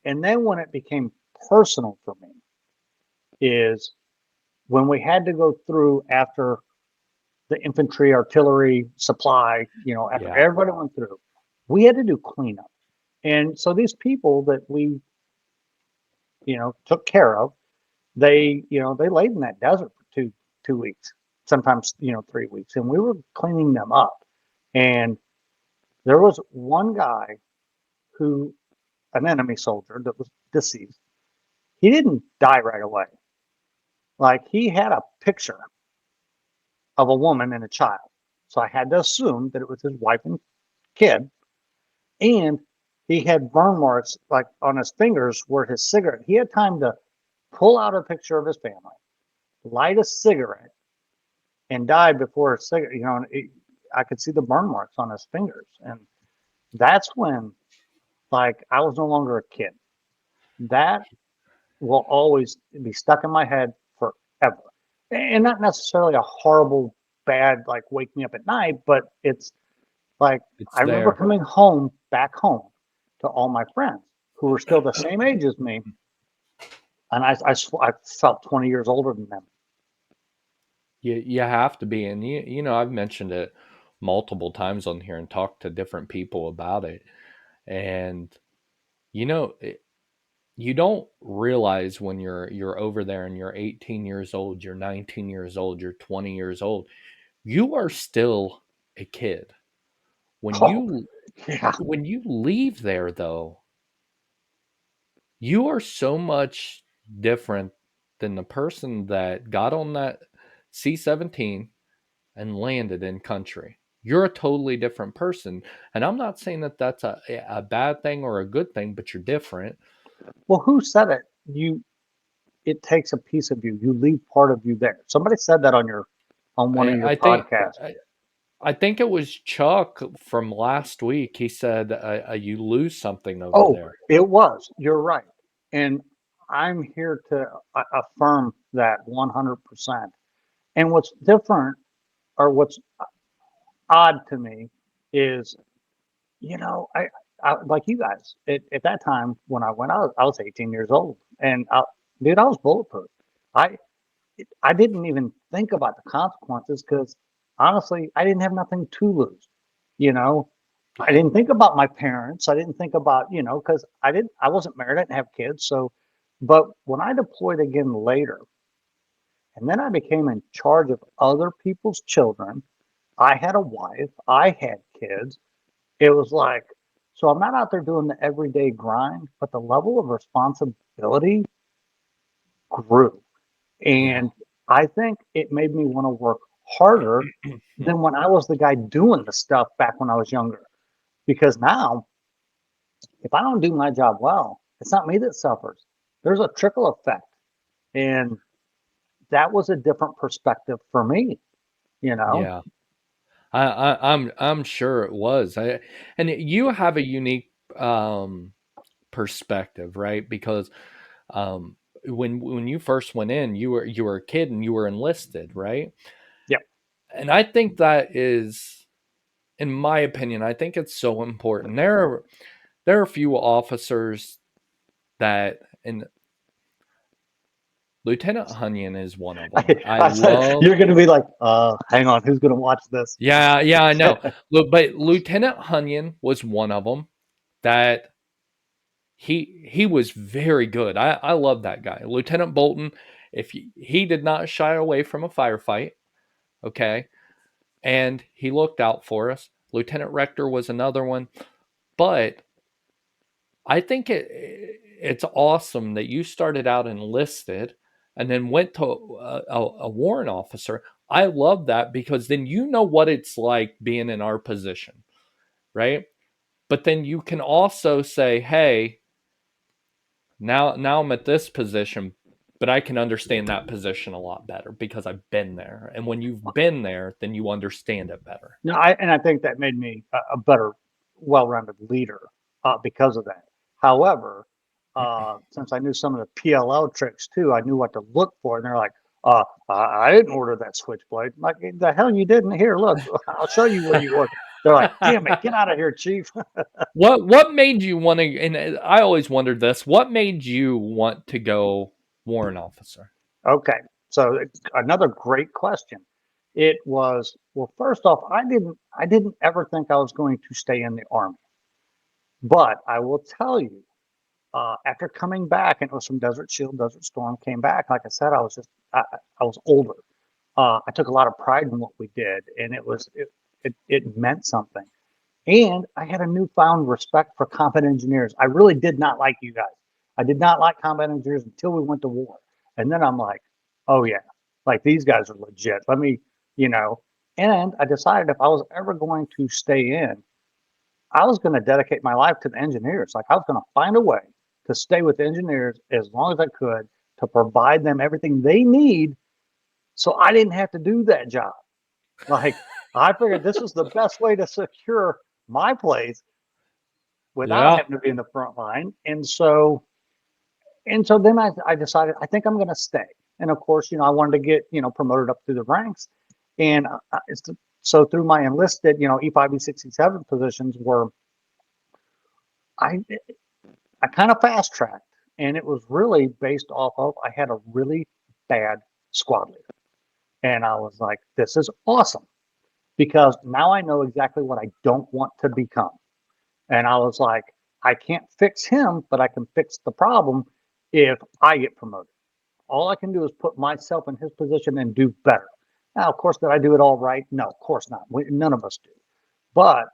And then when it became personal for me is when we had to go through after the infantry, artillery, supply, after Yeah. everybody went through, we had to do cleanup. And so these people that we took care of, they laid in that desert for two weeks, sometimes 3 weeks, and we were cleaning them up. And there was one guy who, an enemy soldier that was deceased, he didn't die right away. Like he had a picture of a woman and a child, so I had to assume that it was his wife and kid. And he had burn marks like on his fingers where his cigarette. He had time to pull out a picture of his family, light a cigarette, and died before his cigarette. I could see the burn marks on his fingers, and that's when, like, I was no longer a kid. That will always be stuck in my head forever, and not necessarily a horrible, bad, like wake me up at night, but it's like It's I remember there. coming home, back home, to all my friends who were still the same age as me, and I felt 20 years older than them. You have to be, and I've mentioned it multiple times on here and talked to different people about it, and you know it, you don't realize when you're over there and you're 18 years old, you're 19 years old, you're 20 years old, you are still a kid. When Oh, you yeah. when you leave there though, you are so much different than the person that got on that C-17 and landed in country. You're a totally different person. And I'm not saying that that's a bad thing or a good thing, but you're different. Well, who said it? It takes a piece of you. You leave part of you there. Somebody said that on one of your I think podcasts. I think it was Chuck from last week. He said you lose something over Oh, there. it was. You're right. And I'm here to affirm that 100%. And what's different or what's odd to me is, I like you guys at that time when I went out, I was 18 years old, and dude, I was bulletproof. I I didn't even think about the consequences because honestly, I didn't have nothing to lose. You know, I Yeah. didn't think about my parents. I didn't think about, because I wasn't married. I didn't have kids. So, but when I deployed again later, and then I became in charge of other people's children, I had a wife, I had kids. It was like, so I'm not out there doing the everyday grind, but the level of responsibility grew. Yeah. And I think it made me want to work harder than when I was the guy doing the stuff back when I was younger. Because now, if I don't do my job well, it's not me that suffers. There's a trickle effect. And that was a different perspective for me, you know? Yeah. I'm sure it was. And you have a unique perspective, right? Because um, when you first went in, you were a kid and you were enlisted, right? Yep. And I think that is, in my opinion, I think it's so important. There are a few officers that, and Lieutenant Hunyon is one of them. I I said, love. you're going to be like, hang on, who's going to watch this? Yeah, yeah, I know. Look, but Lieutenant Hunyon was one of them that he was very good. I love that guy. Lieutenant Bolton, if he did not shy away from a firefight, okay, and he looked out for us. Lieutenant Rector was another one, but I think it's awesome that you started out enlisted and then went to a warrant officer. I love that because then you know what it's like being in our position, right? But then you can also say, "Hey, now I'm at this position, but I can understand that position a lot better because I've been there." And when you've been there, then you understand it better. No, I think that made me a better, well-rounded leader because of that. However, since I knew some of the PLL tricks too, I knew what to look for. And they're like, I didn't order that switchblade. I'm like, the hell you didn't? Here, look, I'll show you where you ordered. They're like, damn it, get out of here, chief. What made you want to? And I always wondered this. What made you want to go warrant officer? Okay, so another great question. It was, well, first off, I didn't ever think I was going to stay in the army, but I will tell you, after coming back, and it was from Desert Shield, Desert Storm, came back. Like I said, I was older. I took a lot of pride in what we did, and it meant something. And I had a newfound respect for combat engineers. I really did not like you guys. I did not like combat engineers until we went to war, and then I'm like, oh yeah, like these guys are legit. Let me, you know. And I decided if I was ever going to stay in, I was going to dedicate my life to the engineers. Like I was going to find a way to stay with engineers as long as I could to provide them everything they need so I didn't have to do that job. Like I figured this was the best way to secure my place without Yeah. having to be in the front line. And so then I decided I think I'm going to stay. And of course, I wanted to get, promoted up through the ranks. And so through my enlisted, E5, E67 positions were I I kind of fast tracked, and it was really based off of I had a really bad squad leader. And I was like, this is awesome because now I know exactly what I don't want to become. And I was like, I can't fix him, but I can fix the problem if I get promoted. All I can do is put myself in his position and do better. Now, of course, did I do it all right? No, of course not. None of us do. But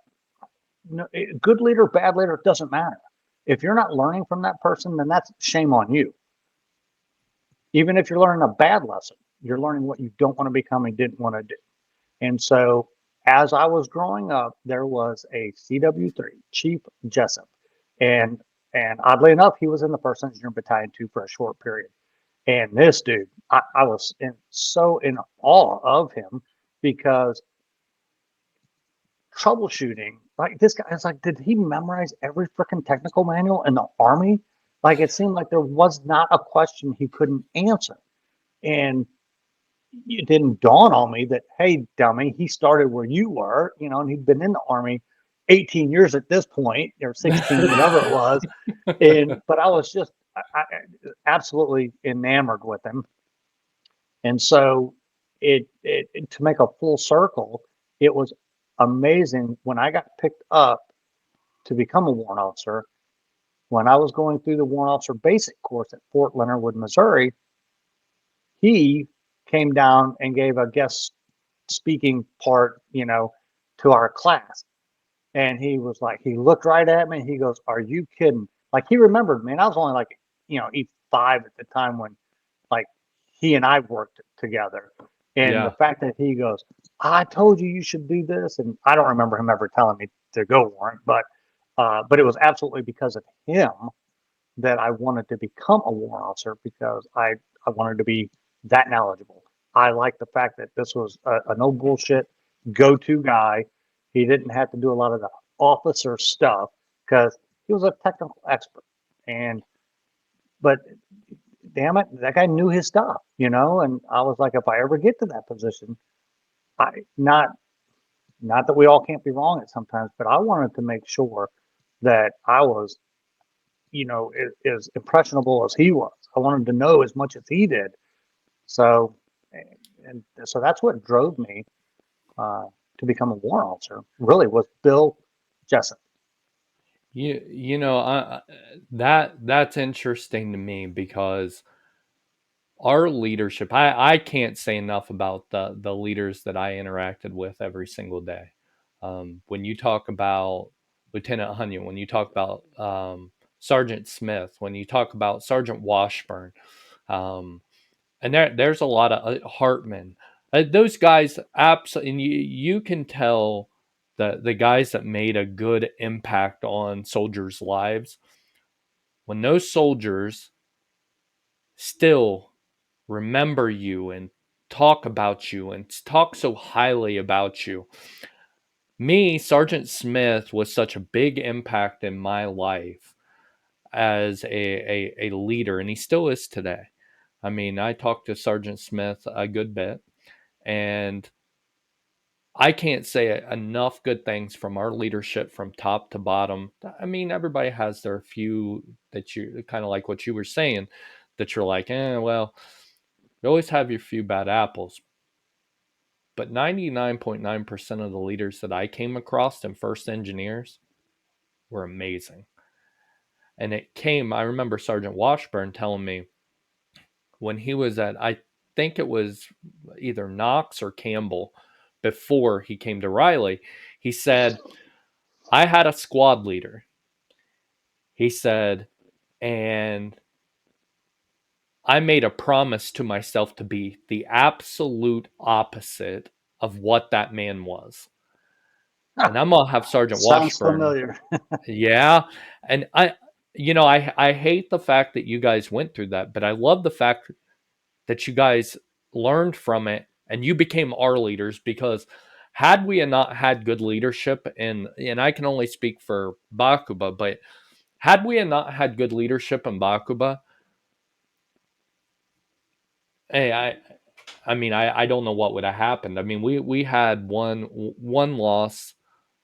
no, good leader, bad leader, it doesn't matter. If you're not learning from that person, then that's shame on you. Even if you're learning a bad lesson, you're learning what you don't want to become and didn't want to do. And so as I was growing up, there was a CW3, Chief Jessup. And and oddly enough, he was in the First Engineer Battalion too for a short period. And this dude, I was so in awe of him because troubleshooting. Like this guy is like, did he memorize every freaking technical manual in the army? Like it seemed like there was not a question he couldn't answer. And it didn't dawn on me that, hey, dummy, he started where you were, and he'd been in the army 18 years at this point, or 16, whatever it was. But I was just absolutely enamored with him. And so to make a full circle, it was amazing when I got picked up to become a warrant officer. When I was going through the warrant officer basic course at Fort Leonard Wood, Missouri, he came down and gave a guest speaking part, to our class. And he was like, he looked right at me and he goes, "Are you kidding?" Like he remembered me. And I was only like, E5 at the time when like he and I worked together. And the Yeah. fact that he goes, "I told you should do this." And I don't remember him ever telling me to go warrant, but it was absolutely because of him that I wanted to become a warrant officer because I wanted to be that knowledgeable. I liked the fact that this was a no bullshit go-to guy. He didn't have to do a lot of the officer stuff because he was a technical expert. And but damn it, that guy knew his stuff, And I was like, if I ever get to that position, I not that we all can't be wrong at sometimes, but I wanted to make sure that I was as impressionable as he was. I wanted to know as much as he did. So, and so that's what drove me uh, to become a warrant officer. Really, was Bill Jessup. That's interesting to me because our leadership, I can't say enough about the leaders that I interacted with every single day. When you talk about Lieutenant Hunyon, when you talk about Sergeant Smith, when you talk about Sergeant Washburn, um, and there's a lot of Hartman. Those guys, absolutely, and you can tell the guys that made a good impact on soldiers' lives when those soldiers still remember you and talk about you and talk so highly about you. Me, Sergeant Smith was such a big impact in my life as a leader, and he still is today. I mean, I talked to Sergeant Smith a good bit, and I can't say enough good things from our leadership from top to bottom. I mean, everybody has their few that you kind of like what you were saying, that you're like, well, you always have your few bad apples. But 99.9% of the leaders that I came across in First Engineers were amazing. And I remember Sergeant Washburn telling me when he was I think it was either Knox or Campbell before he came to Riley, he said, I had a squad leader. He said, and I made a promise to myself to be the absolute opposite of what that man was. And I'm gonna have Sergeant Sounds Washburn. familiar. Yeah, and I hate the fact that you guys went through that, but I love the fact that you guys learned from it and you became our leaders because had we not had good leadership, and I can only speak for Bakuba, but had we not had good leadership in Bakuba, hey, I mean, I don't know what would have happened. I mean, we had one loss,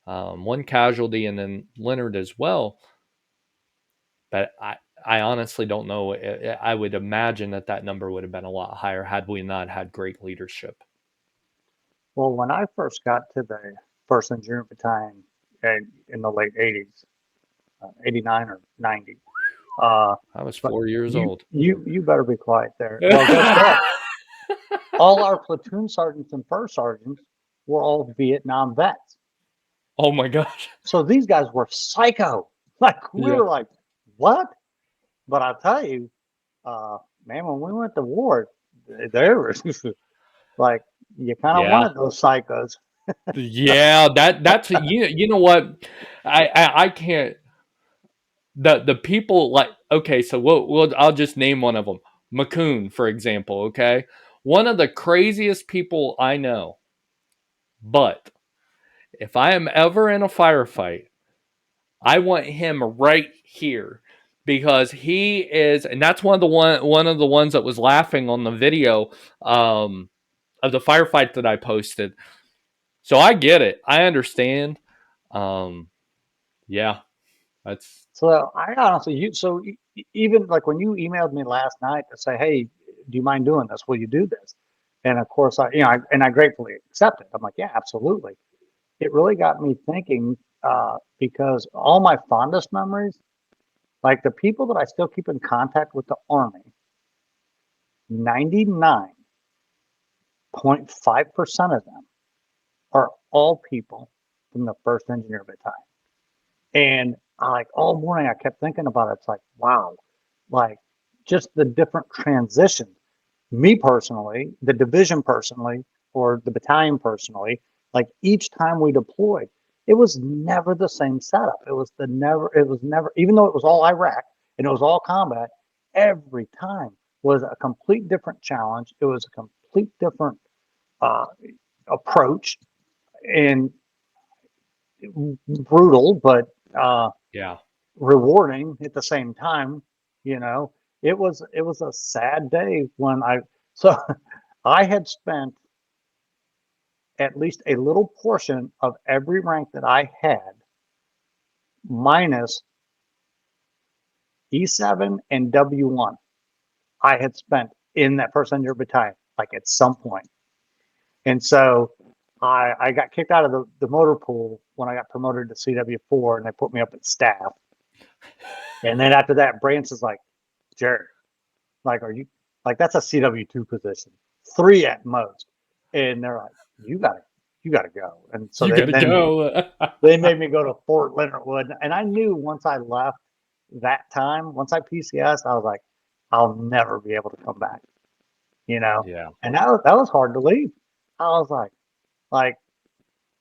one casualty, and then Leonard as well. But I honestly don't know. I would imagine that number would have been a lot higher had we not had great leadership. Well, when I first got to the First Engineer Battalion in the late '80s, '89 or '90, uh, I was but 4 years old. you better be quiet there. Well, guess what? All our platoon sergeants and first sergeants were all Vietnam vets. Oh my gosh. So these guys were psycho. Like we Yeah. were like, what? But I'll tell you, man, when we went to war, there was like you kind of Yeah. wanted those psychos. Yeah. That's you know what? I can't the people like okay, so I'll just name one of them. McCoon, for example, okay? One of the craziest people I know, but if I am ever in a firefight, I want him right here because he is, and that's one of the ones that was laughing on the video of the firefight that I posted. So I get it. I understand. Um, yeah, that's So I honestly, even like when you emailed me last night to say, "Hey, do you mind doing this? Will you do this?" And of course, I gratefully accepted. I'm like, "Yeah, absolutely." It really got me thinking because all my fondest memories, like the people that I still keep in contact with the Army, 99.5% of them are all people from the First Engineer Battalion. And like all morning, I kept thinking about it. It's like, wow, like just the different transitions. Me personally, the division personally, or the battalion personally, like each time we deployed, it was never the same setup. It was never, even though it was all Iraq and it was all combat, every time was a complete different challenge. It was a complete different uh, approach and brutal, but yeah, rewarding at the same time. You know, it was a sad day when so I had spent at least a little portion of every rank that I had minus E7 and W1. I had spent in that first engineer battalion, like at some point. And so I got kicked out of the motor pool when I got promoted to CW4 and they put me up at staff. And then after that, Branch is like, Jared, like, are you like that's a CW2 position, 3 at most. And they're like, you gotta go. And so you gotta then go. they made me go to Fort Leonard Wood. And I knew once I left that time, once I PCS, I was like, I'll never be able to come back, you know? Yeah, And that was hard to leave. I was like,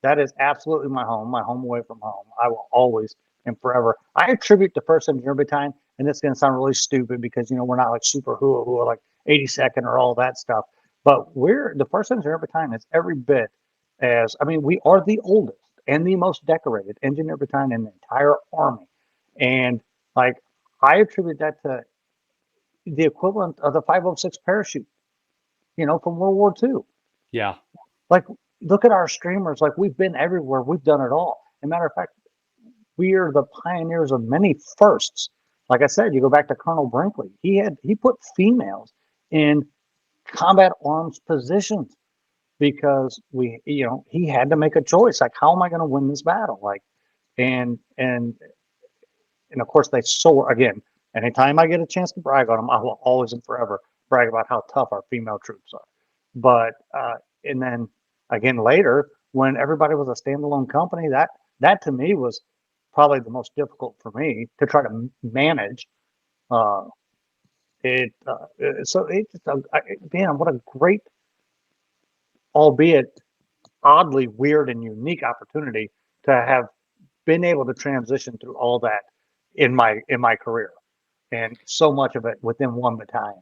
that is absolutely my home away from home. I will always and forever. I attribute the first engineer battalion, and this is going to sound really stupid because we're not like super who are like 82nd or all that stuff, but we're the first engineer battalion is every bit as I mean we are the oldest and the most decorated engineer battalion in the entire army, and like I attribute that to the equivalent of the 506 parachute, from World War II. yeah, Like, look at our streamers. Like, we've been everywhere. We've done it all. As a matter of fact, we are the pioneers of many firsts. Like I said, you go back to Colonel Brinkley. He put females in combat arms positions because he had to make a choice. Like, how am I going to win this battle? Like, and of course they soar again. Anytime I get a chance to brag on them, I will always and forever brag about how tough our female troops are. But and then again later, when everybody was a standalone company, that to me was probably the most difficult for me to try to manage. Uh, it so it just man, what a great, albeit oddly weird and unique opportunity to have been able to transition through all that in my career, and so much of it within one battalion.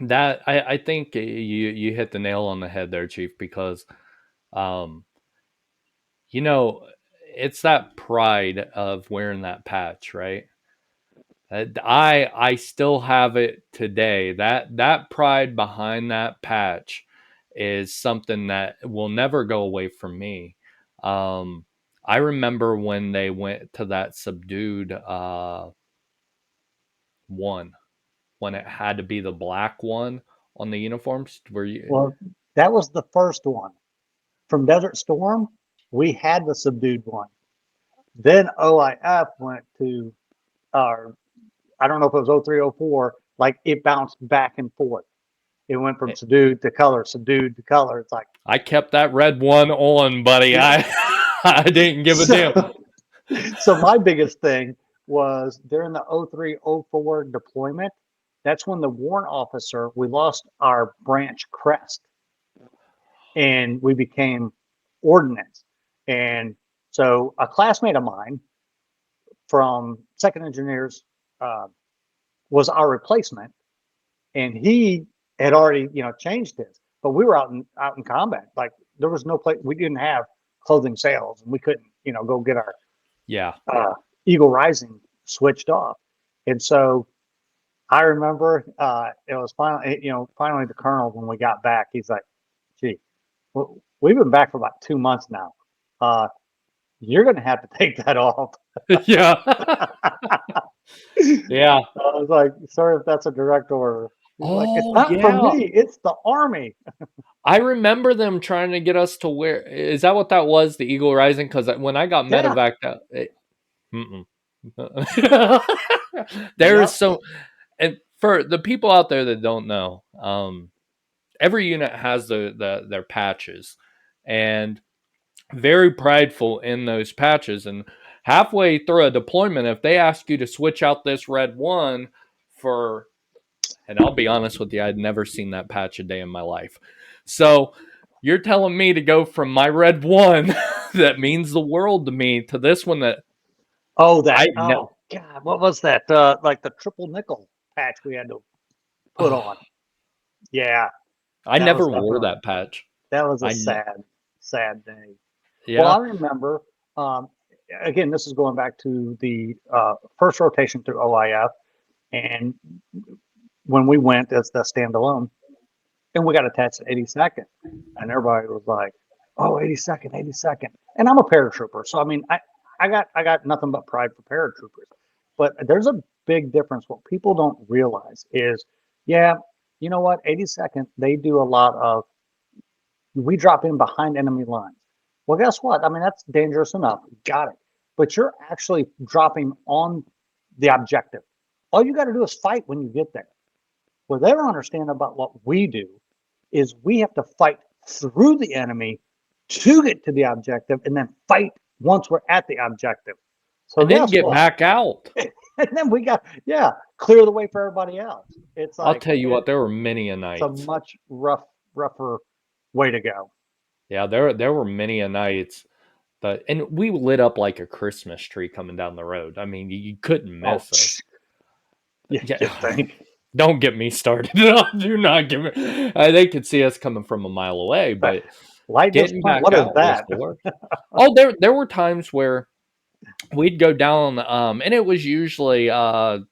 that I think you hit the nail on the head there, Chief, because um, you know, it's that pride of wearing that patch, right? I still have it today. That pride behind that patch is something that will never go away from me. Um, I remember when they went to that subdued one, when it had to be the black one on the uniforms. Were you? Well, that was the first one from Desert Storm. We had the subdued one. Then OIF went to, I don't know if it was 0304. Like it bounced back and forth. It went from subdued to color, subdued to color. It's like, I kept that red one on, buddy. I I didn't give a damn. so, so my biggest thing was during the 0304 deployment. That's when the warrant officer, we lost our branch crest and we became ordnance. And so a classmate of mine from second engineers uh, was our replacement, and he had already changed his. But we were out in combat. Like there was no place we didn't have clothing sales, and we couldn't, go get our Yeah. Eagle Rising switched off. And so I remember it was finally the colonel, when we got back, he's like, "Gee, we've been back for about 2 months now. Uh, you're going to have to take that off." Yeah. Yeah. I was like, "Sorry if that's a direct order." He's like, "It's Oh, not for yeah. me. It's the Army." I remember them trying to get us to wear. Is that what that was? The Eagle Rising? Because when I got Yeah. medevaced out, mm-mm. There is Yep. so, and for the people out there that don't know, every unit has their patches, and very prideful in those patches. And halfway through a deployment, if they ask you to switch out this red one for, and I'll be honest with you, I'd never seen that patch a day in my life. So you're telling me to go from my red one that means the world to me to this one that Oh, I know. oh God, what was that? Like the triple nickel patch we had to put on. Yeah, I that was never wore definitely, that patch. that was a I ne- sad, sad day. Well, yeah. I remember, um, again, this is going back to the first rotation through OIF, and when we went as the standalone, and we got attached to 82nd, and everybody was like, "Oh, 82nd, 82nd," and I'm a paratrooper, so I mean, I got nothing but pride for paratroopers. But there's a big difference. What people don't realize is, yeah, you know what, 82nd, they do a lot of, we drop in behind enemy lines. Well, guess what? I mean, that's dangerous enough. Got it. But you're actually dropping on the objective. All you got to do is fight when you get there. What they don't understand about what we do is we have to fight through the enemy to get to the objective, and then fight once we're at the objective. So And then guess get what? back out. And then we got, yeah, clear the way for everybody else. It's I'll like, tell you what, there were many a it's a nights. much rougher way to go. Yeah, there were many a nights that, and we lit up like a Christmas tree coming down the road. I mean, you couldn't Oh, miss us. yeah, you Yeah, think? don't get me started. Do not get me. They could see us coming from a mile away, But but light this getting plant. back What is out was that? the worst. Oh, there were times where we'd go down, and it was usually it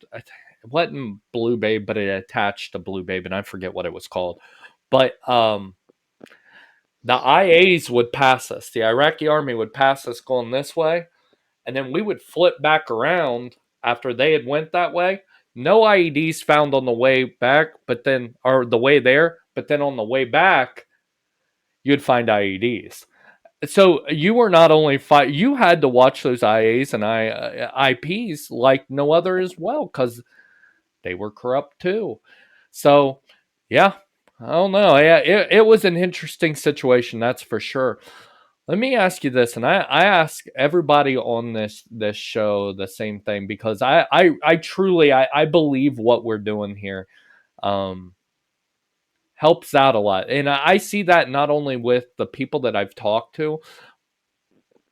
wasn't Blue Babe, but it attached to Blue Babe, and I forget what it was called. But the IAs would pass us. The Iraqi army would pass us going this way, and then we would flip back around after they had went that way. No IEDs found on the way back, but then, or the way there, but then on the way back, you'd find IEDs. So you were not only fight, you had to watch those IAs and IPs like no other as well, because they were corrupt too. So yeah, I don't know. Yeah, it was an interesting situation, that's for sure. Let me ask you this, and I ask everybody on this show the same thing, because I truly I believe what we're doing here um, helps out a lot, and I see that not only with the people that I've talked to,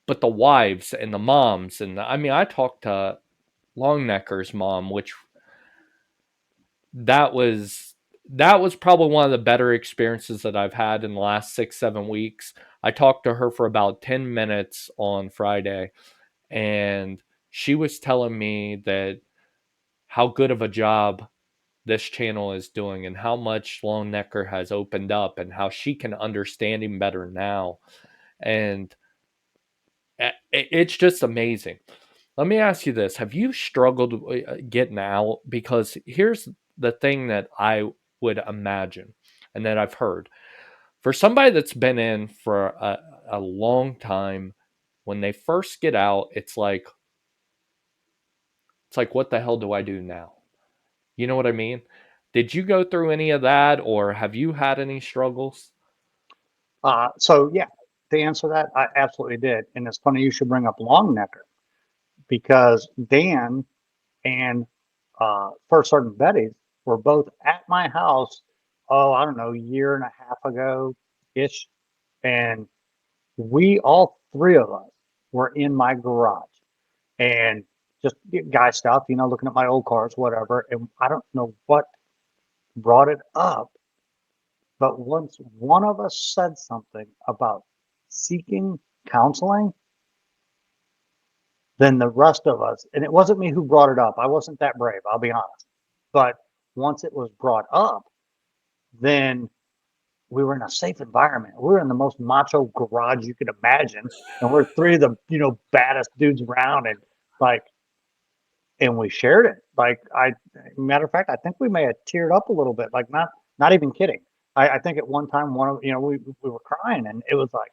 but the wives and the moms, and I mean I talked to Longnecker's mom, which that was that was probably one of the better experiences that I've had in the last 6 7 weeks. I talked to her for about 10 minutes on Friday, and she was telling me that how good of a job this channel is doing and how much Lone Necker has opened up and how she can understand him better now. And it's just amazing. Let me ask you this. Have you struggled getting out? Because here's the thing that I would imagine and that I've heard. For somebody that's been in for a long time, when they first get out, it's like, what the hell do I do now? You know what I mean? Did you go through any of that, or have you had any struggles? So yeah, to answer that, I absolutely did. And it's funny you should bring up Longnecker, because Dan and First Sergeant Betty were both at my house. Oh, I don't know, a year and a half ago ish, and we, all three of us, were in my garage, and just guy stuff, looking at my old cars, whatever. And I don't know what brought it up, but once one of us said something about seeking counseling, then the rest of us, and it wasn't me who brought it up. I wasn't that brave, I'll be honest. But once it was brought up, then we were in a safe environment. We were in the most macho garage you could imagine, and we're three of the baddest dudes around, and like, and we shared it. Like, matter of fact, I think we may have teared up a little bit. Like, not even kidding. I think at one time one of we were crying, and it was like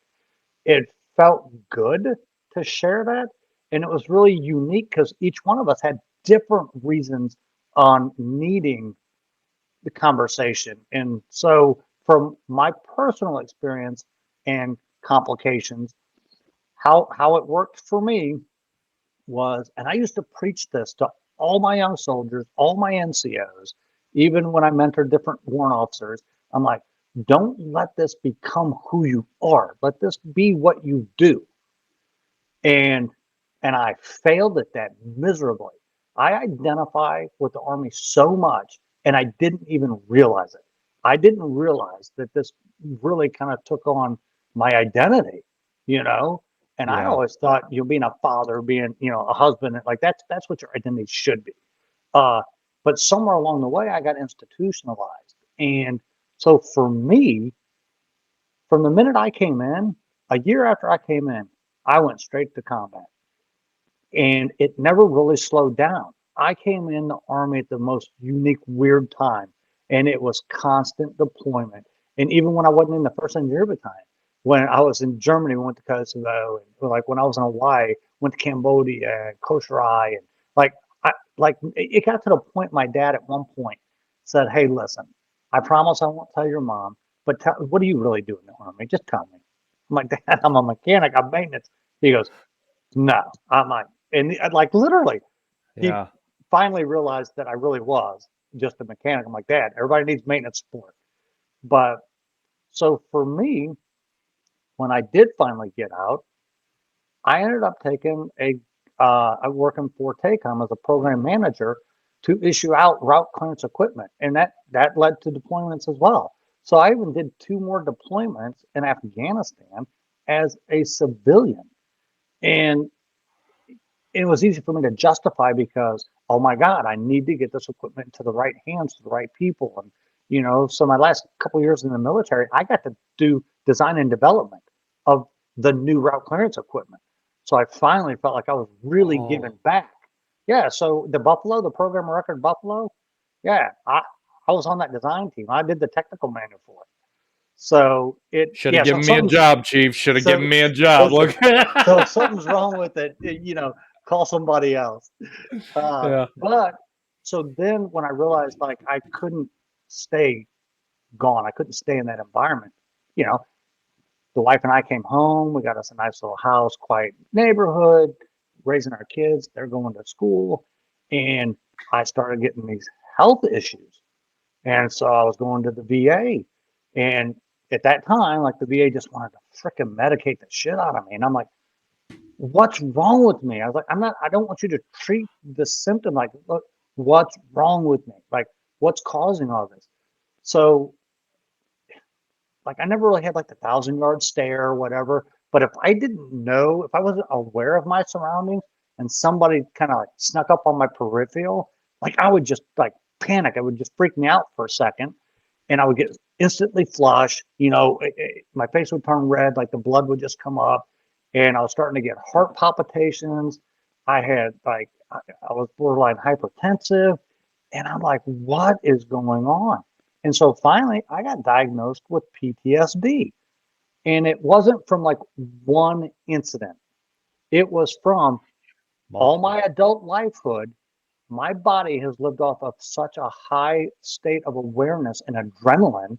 it felt good to share that, and it was really unique because each one of us had different reasons on needing the conversation. And so, from my personal experience and complications, how it worked for me was, and I used to preach this to all my young soldiers, all my NCOs, even when I mentored different warrant officers. I'm like, don't let this become who you are. Let this be what you do. And I failed at that miserably. I identify with the Army so much, and I didn't even realize it. I didn't realize that this really kind of took on my identity, you know. And I Yeah. always thought, being a father, being, a husband, like that's what your identity should be. Uh, but somewhere along the way, I got institutionalized, and so for me, from the minute I came in, a year after I came in, I went straight to combat, and it never really slowed down. I came in the Army at the most unique, weird time, and it was constant deployment. And even when I wasn't in the first engineer battalion, when I was in Germany, we went to Kosovo, and like when I was in Hawaii, went to Cambodia and Costa Rica, and like it got to the point. My dad at one point said, "Hey, listen, I promise I won't tell your mom, but what do you really do in the Army? Just tell me." I'm like, "Dad, I'm a mechanic. I'm maintenance." He goes, "No." I'm like, and like literally, he Yeah. finally realized that I really was just a mechanic. I'm like, "Dad, everybody needs maintenance support." But so for me, when I did finally get out, I ended up taking working for TACOM as a program manager to issue out route clearance equipment, and that led to deployments as well. So I even did 2 more deployments in Afghanistan as a civilian, and it was easy for me to justify because, oh my God, I need to get this equipment to the right hands, to the right people. And, so my last couple of years in the military, I got to do design and development of the new route clearance equipment. So I finally felt like I was really giving Oh, back. Yeah. So the program record Buffalo, yeah, I was on that design team. I did the technical manual for it. So should have yeah, so given me a something's, job, Chief. Should have given so, me a so, job. so, Look. so if something's wrong with it, call somebody else. Yeah. But so then when I realized like I couldn't stay gone, I couldn't stay in that environment. You know, the wife and I came home. We got us a nice little house, quiet neighborhood, raising our kids. They're going to school, and I started getting these health issues. And so I was going to the VA, and at that time, like the VA just wanted to freaking medicate the shit out of me, and I'm like, what's wrong with me? I was like, I don't want you to treat the symptom. Like, look, what's wrong with me? Like, what's causing all this? So, like, I never really had like the 1,000 yard stare or whatever. But if I didn't know, if I wasn't aware of my surroundings and somebody kind of like snuck up on my peripheral, like, I would just like panic. It would just freak me out for a second. And I would get instantly flush. My face would turn red, like the blood would just come up, and I was starting to get heart palpitations. I had I was borderline hypertensive, and I'm like, what is going on? And so finally, I got diagnosed with PTSD, and it wasn't from like one incident. It was from all my Multiple. adult lifehood. My body has lived off of such a high state of awareness and adrenaline,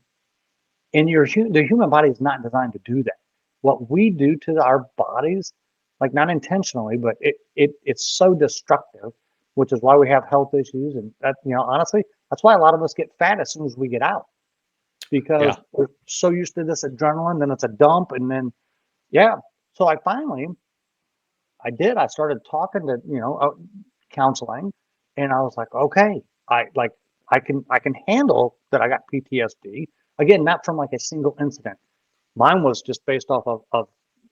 and the human body is not designed to do that. What we do to our bodies, like not intentionally, but it's so destructive, which is why we have health issues. And that, honestly, that's why a lot of us get fat as soon as we get out, because Yeah. we're so used to this adrenaline, then it's a dump, and then yeah. So I started talking to, counseling, and I was like, okay, I can handle that. I got PTSD again, not from like a single incident. Mine was just based off of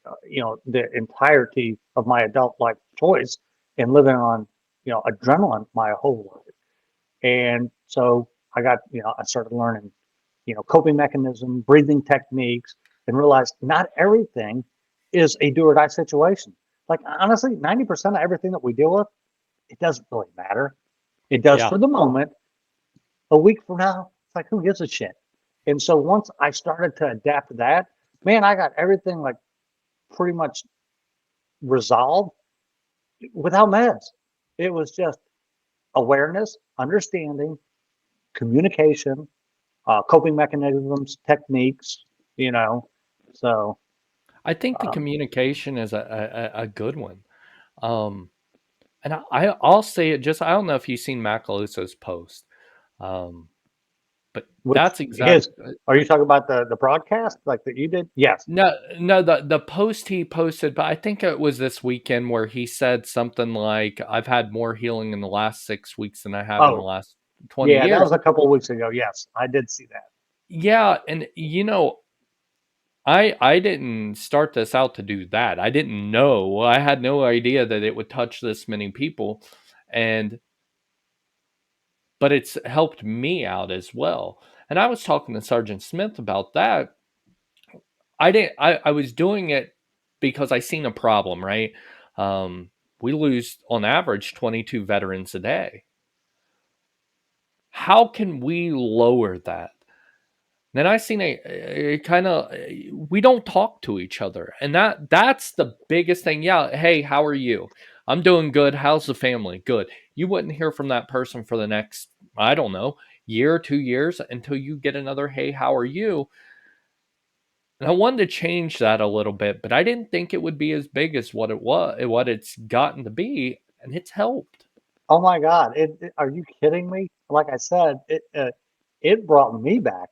the entirety of my adult life choice and living on, adrenaline my whole life. And so I started learning, coping mechanism, breathing techniques, and realized not everything is a do or die situation. Like honestly, 90% of everything that we deal with, it doesn't really matter. It does Yeah. for the moment. A week from now, it's like, who gives a shit? And so once I started to adapt to that, man, I got everything like pretty much resolved without meds. It was just awareness, understanding, communication, coping mechanisms, techniques, you know. So, I think the um, communication is a good one. Um, and I'll say it just, I don't know if you've seen Macaluso's post, um, but which that's exact. his, are you talking about the broadcast like that you did? Yes. No, no, the post he posted, but I think it was this weekend where he said something like, "I've had more healing in the last 6 weeks than I have in the Oh, last 20 yeah, that years." was a couple of weeks ago. Yes, I did see that. Yeah, and I didn't start this out to do that. I didn't know. I had no idea that it would touch this many people, and but it's helped me out as well. And I was talking to Sergeant Smith about that. I was doing it because I seen a problem, right? Um, we lose on average 22 veterans a day. How can we lower that? Then I seen a kind of, we don't talk to each other, and that's the biggest thing. Yeah, hey, how are you? I'm doing good. How's the family? Good. You wouldn't hear from that person for the next, I don't know, year, 2 years until you get another hey, how are you? And I wanted to change that a little bit, but I didn't think it would be as big as what it was, what it's gotten to be, and it's helped. Oh my God! Are you kidding me? Like I said, it brought me back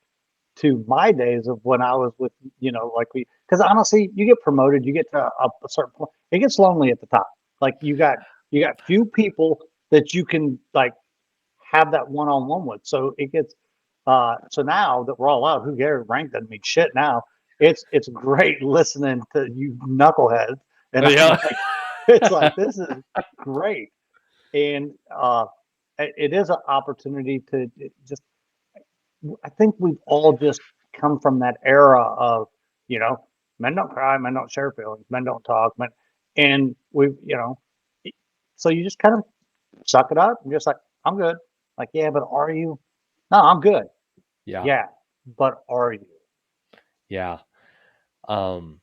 to my days of when I was with, like because honestly, you get promoted, you get to a certain point, it gets lonely at the top. Like you got few people that you can like have that one on one with. So it gets, so now that we're all out, who cares? Rank doesn't mean shit now. It's great listening to you knuckleheads, and I'm Yeah. like, it's like this is great, and it is an opportunity to just I think we've all just come from that era of, you know, men don't cry, men don't share feelings, men don't talk, men, and so you just kind of suck it up and just like, I'm good. Like, yeah, but are you? No, I'm good. Yeah. Yeah, but are you? Yeah. Um,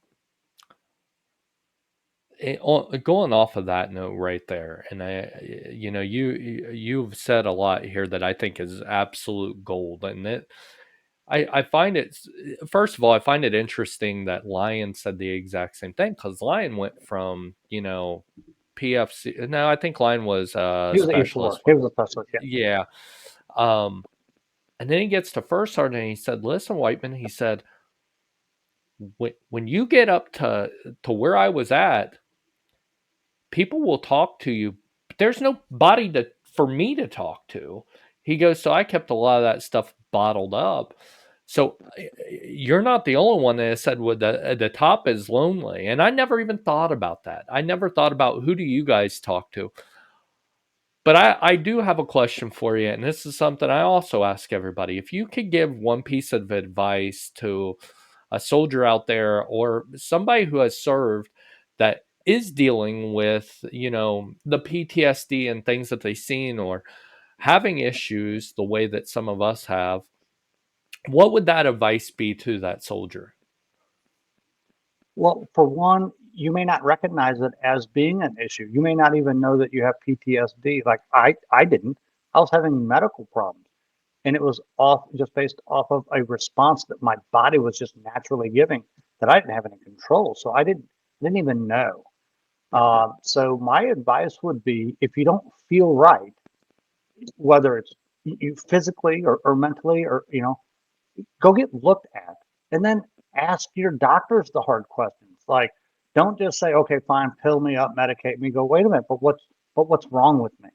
going off of that note right there, and you've said a lot here that I think is absolute gold, and I find it, first of all, I find it interesting that Lion said the exact same thing, because Lion went from PFC. No, I think Lion was a He was an E4. specialist. He was a specialist. Yeah. Yeah. Um, and then he gets to first sergeant, and he said, "Listen, Whiteman," he said, when you get up to where I was at, people will talk to you, but there's nobody to for me to talk to." He goes, "So I kept a lot of that stuff bottled up." So you're not the only one that has said what the top is lonely, and I never even thought about that. I never thought about who do you guys talk to. But I do have a question for you, and this is something I also ask everybody. If you could give one piece of advice to a soldier out there or somebody who has served that is dealing with, the PTSD and things that they've seen, or having issues the way that some of us have, what would that advice be to that soldier? Well, for one, you may not recognize it as being an issue. You may not even know that you have PTSD. Like I didn't. I was having medical problems, and it was off just based off of a response that my body was just naturally giving that I didn't have any control. So I didn't even know. So my advice would be if you don't feel right, whether it's you physically or mentally or go get looked at, and then ask your doctors the hard questions. Like, don't just say, okay, fine, pill me up, medicate me. Go, wait a minute, but what's wrong with me?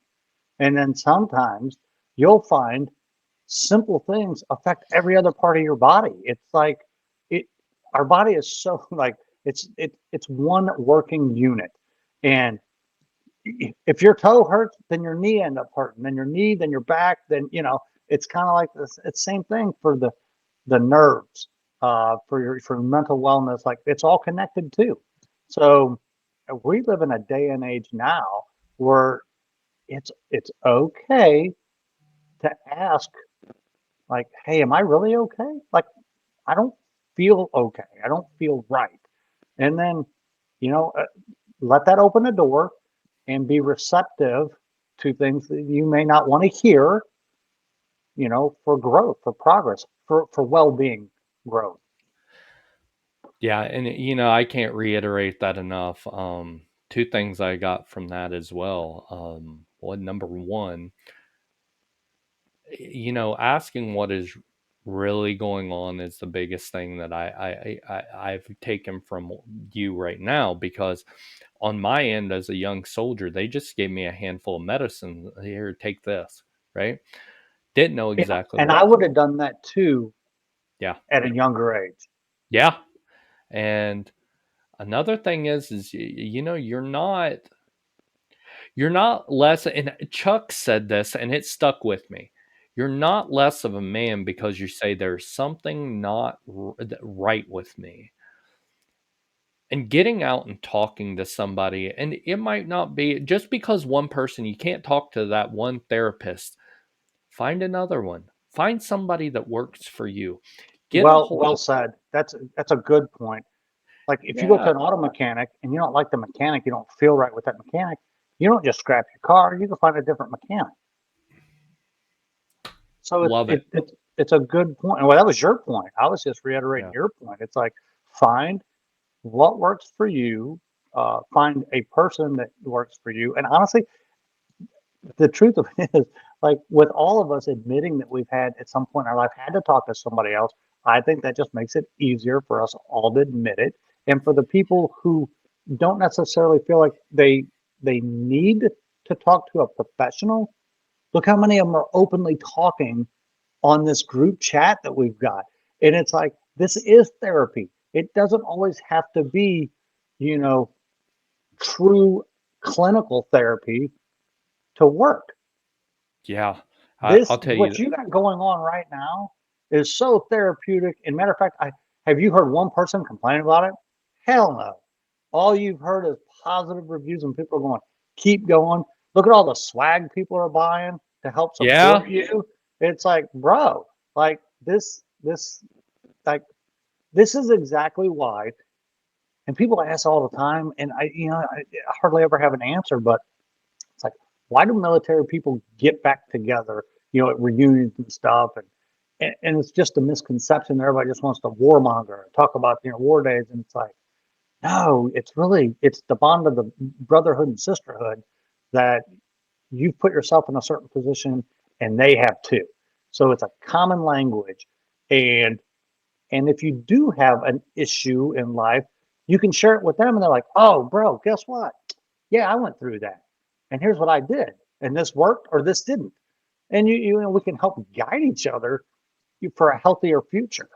And then sometimes you'll find simple things affect every other part of your body. It's like it our body is so like It's one working unit. And if your toe hurts, then your knee end up hurting, then your knee, then your back, then it's kind of like this. It's same thing for the nerves, for mental wellness. Like it's all connected too. So we live in a day and age now where it's okay to ask, like, hey, am I really okay? Like, I don't feel okay. I don't feel right. And then, you know, uh, let that open the door and be receptive to things that you may not want to hear, for growth, for progress, for well-being growth. Yeah, and I can't reiterate that enough. Two things I got from that as well. Number one, asking what is really going on is the biggest thing that I've taken from you right now, because on my end as a young soldier, they just gave me a handful of medicine. Here, take this, right? Didn't know Yeah, exactly and what. I would have done that too Yeah, at a younger age. yeah. And another thing is you're not less, and Chuck said this and it stuck with me. You're not less of a man because you say there's something not right with me. And getting out and talking to somebody, and it might not be just because one person, you can't talk to that one therapist. Find another one. Find somebody that works for you. Get a hold Well of. said. That's a good point. Like if you go to Yeah, an auto mechanic and you don't like the mechanic, you don't feel right with that mechanic, you don't just scrap your car. You can find a different mechanic. So love it. it's a good point. Well, that was your point. I was just reiterating Yeah. your point. It's like find what works for you, find a person that works for you. And honestly, the truth of it is, like with all of us admitting that we've had at some point in our life had to talk to somebody else, I think that just makes it easier for us all to admit it. And for the people who don't necessarily feel like they need to talk to a professional, look how many of them are openly talking on this group chat that we've got. And it's like this is therapy. It doesn't always have to be, you know, true clinical therapy to work. Yeah. I'll This tell what you. you got going on right now is so therapeutic. And matter of fact, I have you heard one person complain about it? Hell no. All you've heard is positive reviews and people are going, keep going. Look at all the swag people are buying to help Yeah. support you. It's like, bro, like like this is exactly why. And people ask all the time, and I hardly ever have an answer, but it's like, why do military people get back together, at reunions and stuff? And it's just a misconception that everybody just wants to warmonger and talk about, war days. And it's like, no, it's the bond of the brotherhood and sisterhood that you've put yourself in a certain position and they have too. So it's a common language. And and if you do have an issue in life, you can share it with them and they're like, oh, bro, guess what? Yeah, I went through that. And here's what I did. And this worked or this didn't. And we can help guide each other for a healthier future.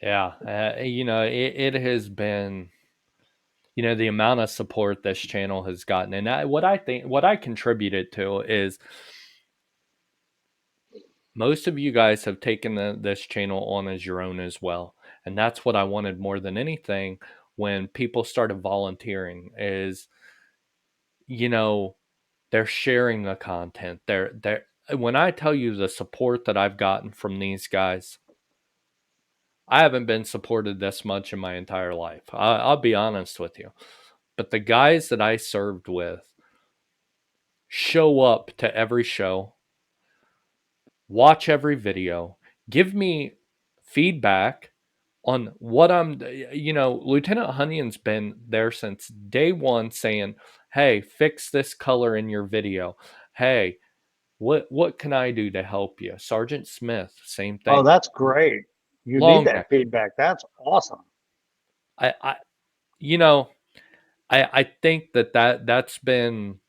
Yeah. It has been, the amount of support this channel has gotten. And what I contributed to is most of you guys have taken this channel on as your own as well. And that's what I wanted more than anything when people started volunteering is, you know, they're sharing the content. They're when I tell you the support that I've gotten from these guys, I haven't been supported this much in my entire life. I'll be honest with you. But the guys that I served with show up to every show, watch every video, give me feedback on what Lieutenant Honeyon's been there since day one saying, hey, fix this color in your video. Hey, what can I do to help you? Sergeant Smith, same Oh, thing. that's great. You need Long that neck. feedback. That's awesome. I you know, I think that's been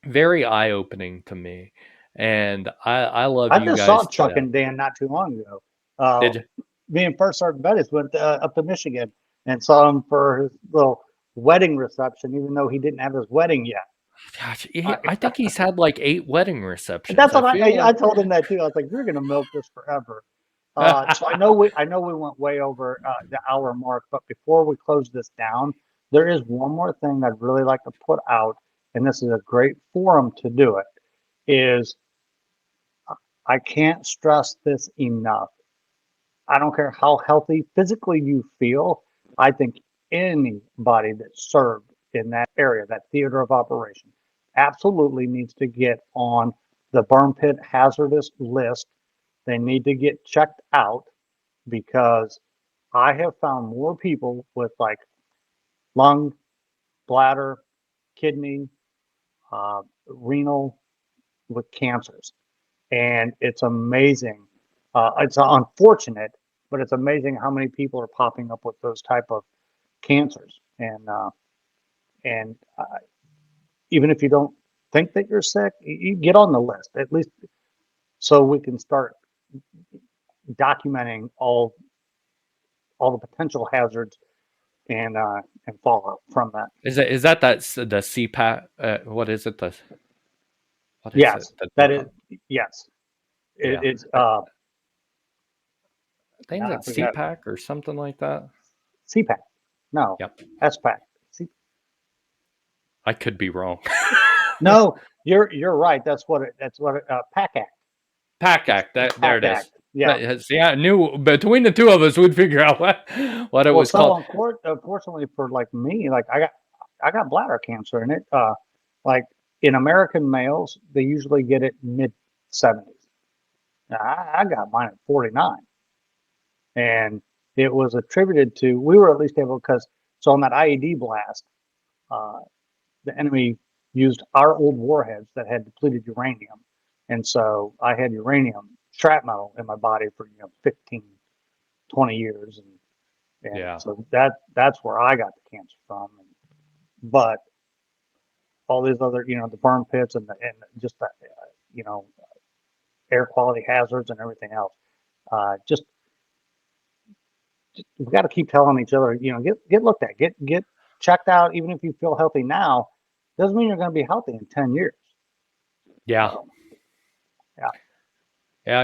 very eye opening to me. And I love I you just saw guys to Chuck death. and Dan not too long ago. Uh, Did you? Me and First Sergeant Bettis went up to Michigan. and saw him for his little wedding reception, even though he didn't have his wedding yet. Gosh, I, I think he's had like 8 wedding receptions. that's I what feel I like told him that too. I was like, "You're gonna milk this forever." So I know we went way over the hour mark, but before we close this down, there is one more thing I'd really like to put out, and this is a great forum to do it. Is I can't stress this enough. I don't care how healthy physically you feel. I think anybody that served in that area, that theater of operation, absolutely needs to get on the burn pit hazardous list. They need to get checked out because I have found more people with like lung, bladder, kidney, renal with cancers. And it's amazing. It's unfortunate, but it's amazing how many people are popping up with those type of cancers. And even if you don't think that you're sick, you get on the list at least, so we can start documenting all the potential hazards and fallout from that. is that the CPAP? What is it? The what is it Yes, that they that is call? yes. Yeah, It's I think now I that's forgot CPAC or something like that. CPAC. No, Yep, SPAC. I could be wrong. No, you're right. That's what it, PAC Act. PAC It's Act. the There PAC it is. Act. Yeah. See, I knew between the two of us, we'd figure out what it Well, was so called. unfortunately for like me, like I got bladder cancer, and it like in American males, they usually get it mid 70s. I got mine at 49, and it was attributed to we were at least able because so on that IED blast, uh, the enemy used our old warheads that had depleted uranium, and so I had uranium shrapnel in my body for 15, 20 years, and Yeah, so that's where I got the cancer from. But all these other, the burn pits and just the, you know, air quality hazards and everything else. Just we got to keep telling each other, get looked at, get checked out. Even if you feel healthy now, doesn't mean you're going to be healthy in 10 years. yeah, So yeah, yeah.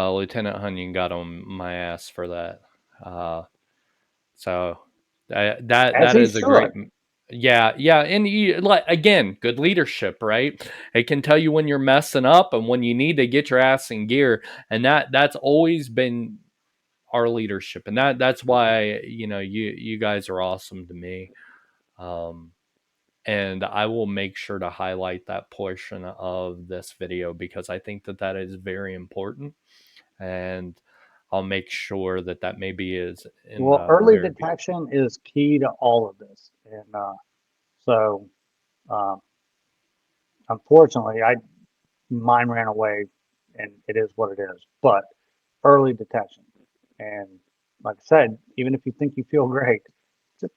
Lieutenant Hunyon got on my ass for that. Uh, so as that he is a great. should. Yeah, yeah, and like again, good leadership, right? It can tell you when you're messing up and when you need to get your ass in gear, and that's always been our leadership, and that's why you guys are awesome to me. Um, and I will make sure to highlight that portion of this video because I think that is very important, and I'll make sure that maybe is in Well, the early very detection is key to all of this, and so uh, unfortunately, I mine ran away, and it is what it is. But early detection, and like I said, even if you think you feel great, just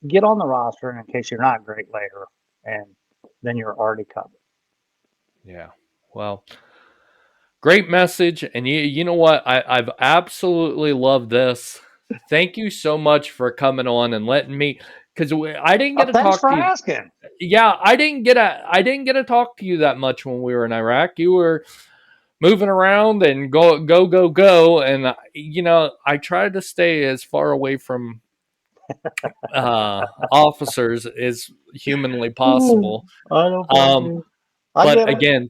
get on the roster in case you're not great later, and then you're already covered. yeah. Well, great message, and you know what? I've absolutely loved this. Thank you so much for coming on and letting me because I didn't get to Thanks talk for to you. asking. Yeah, I didn't get to talk to you that much when we were in Iraq. You were moving around and go, and I tried to stay as far away from officers as humanly possible. I don't blame Um, you. I but get it. again,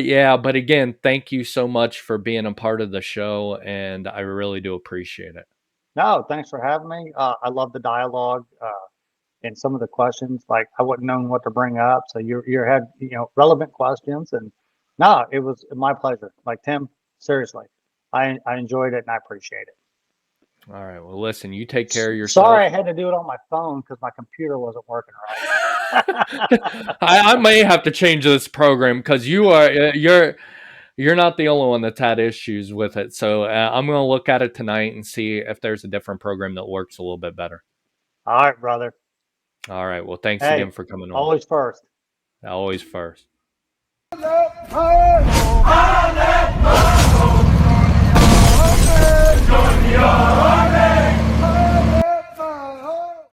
yeah, but again, thank you so much for being a part of the show, and I really do appreciate it. No, thanks for having me. I love the dialogue and some of the questions. Like I wouldn't known what to bring up, so you had relevant questions, and no, it was my pleasure. Like Tim, seriously, I enjoyed it and I appreciate it. All right, well, listen, you take care of Sorry, I yourself. had to do it on my phone because my computer wasn't working right. I may have to change this program because you're not the only one that's had issues with it. So I'm going to look at it tonight and see if there's a different program that works a little bit better. All right, brother. All right. Well, thanks Hey, again for coming on. always first. Always first. Junior.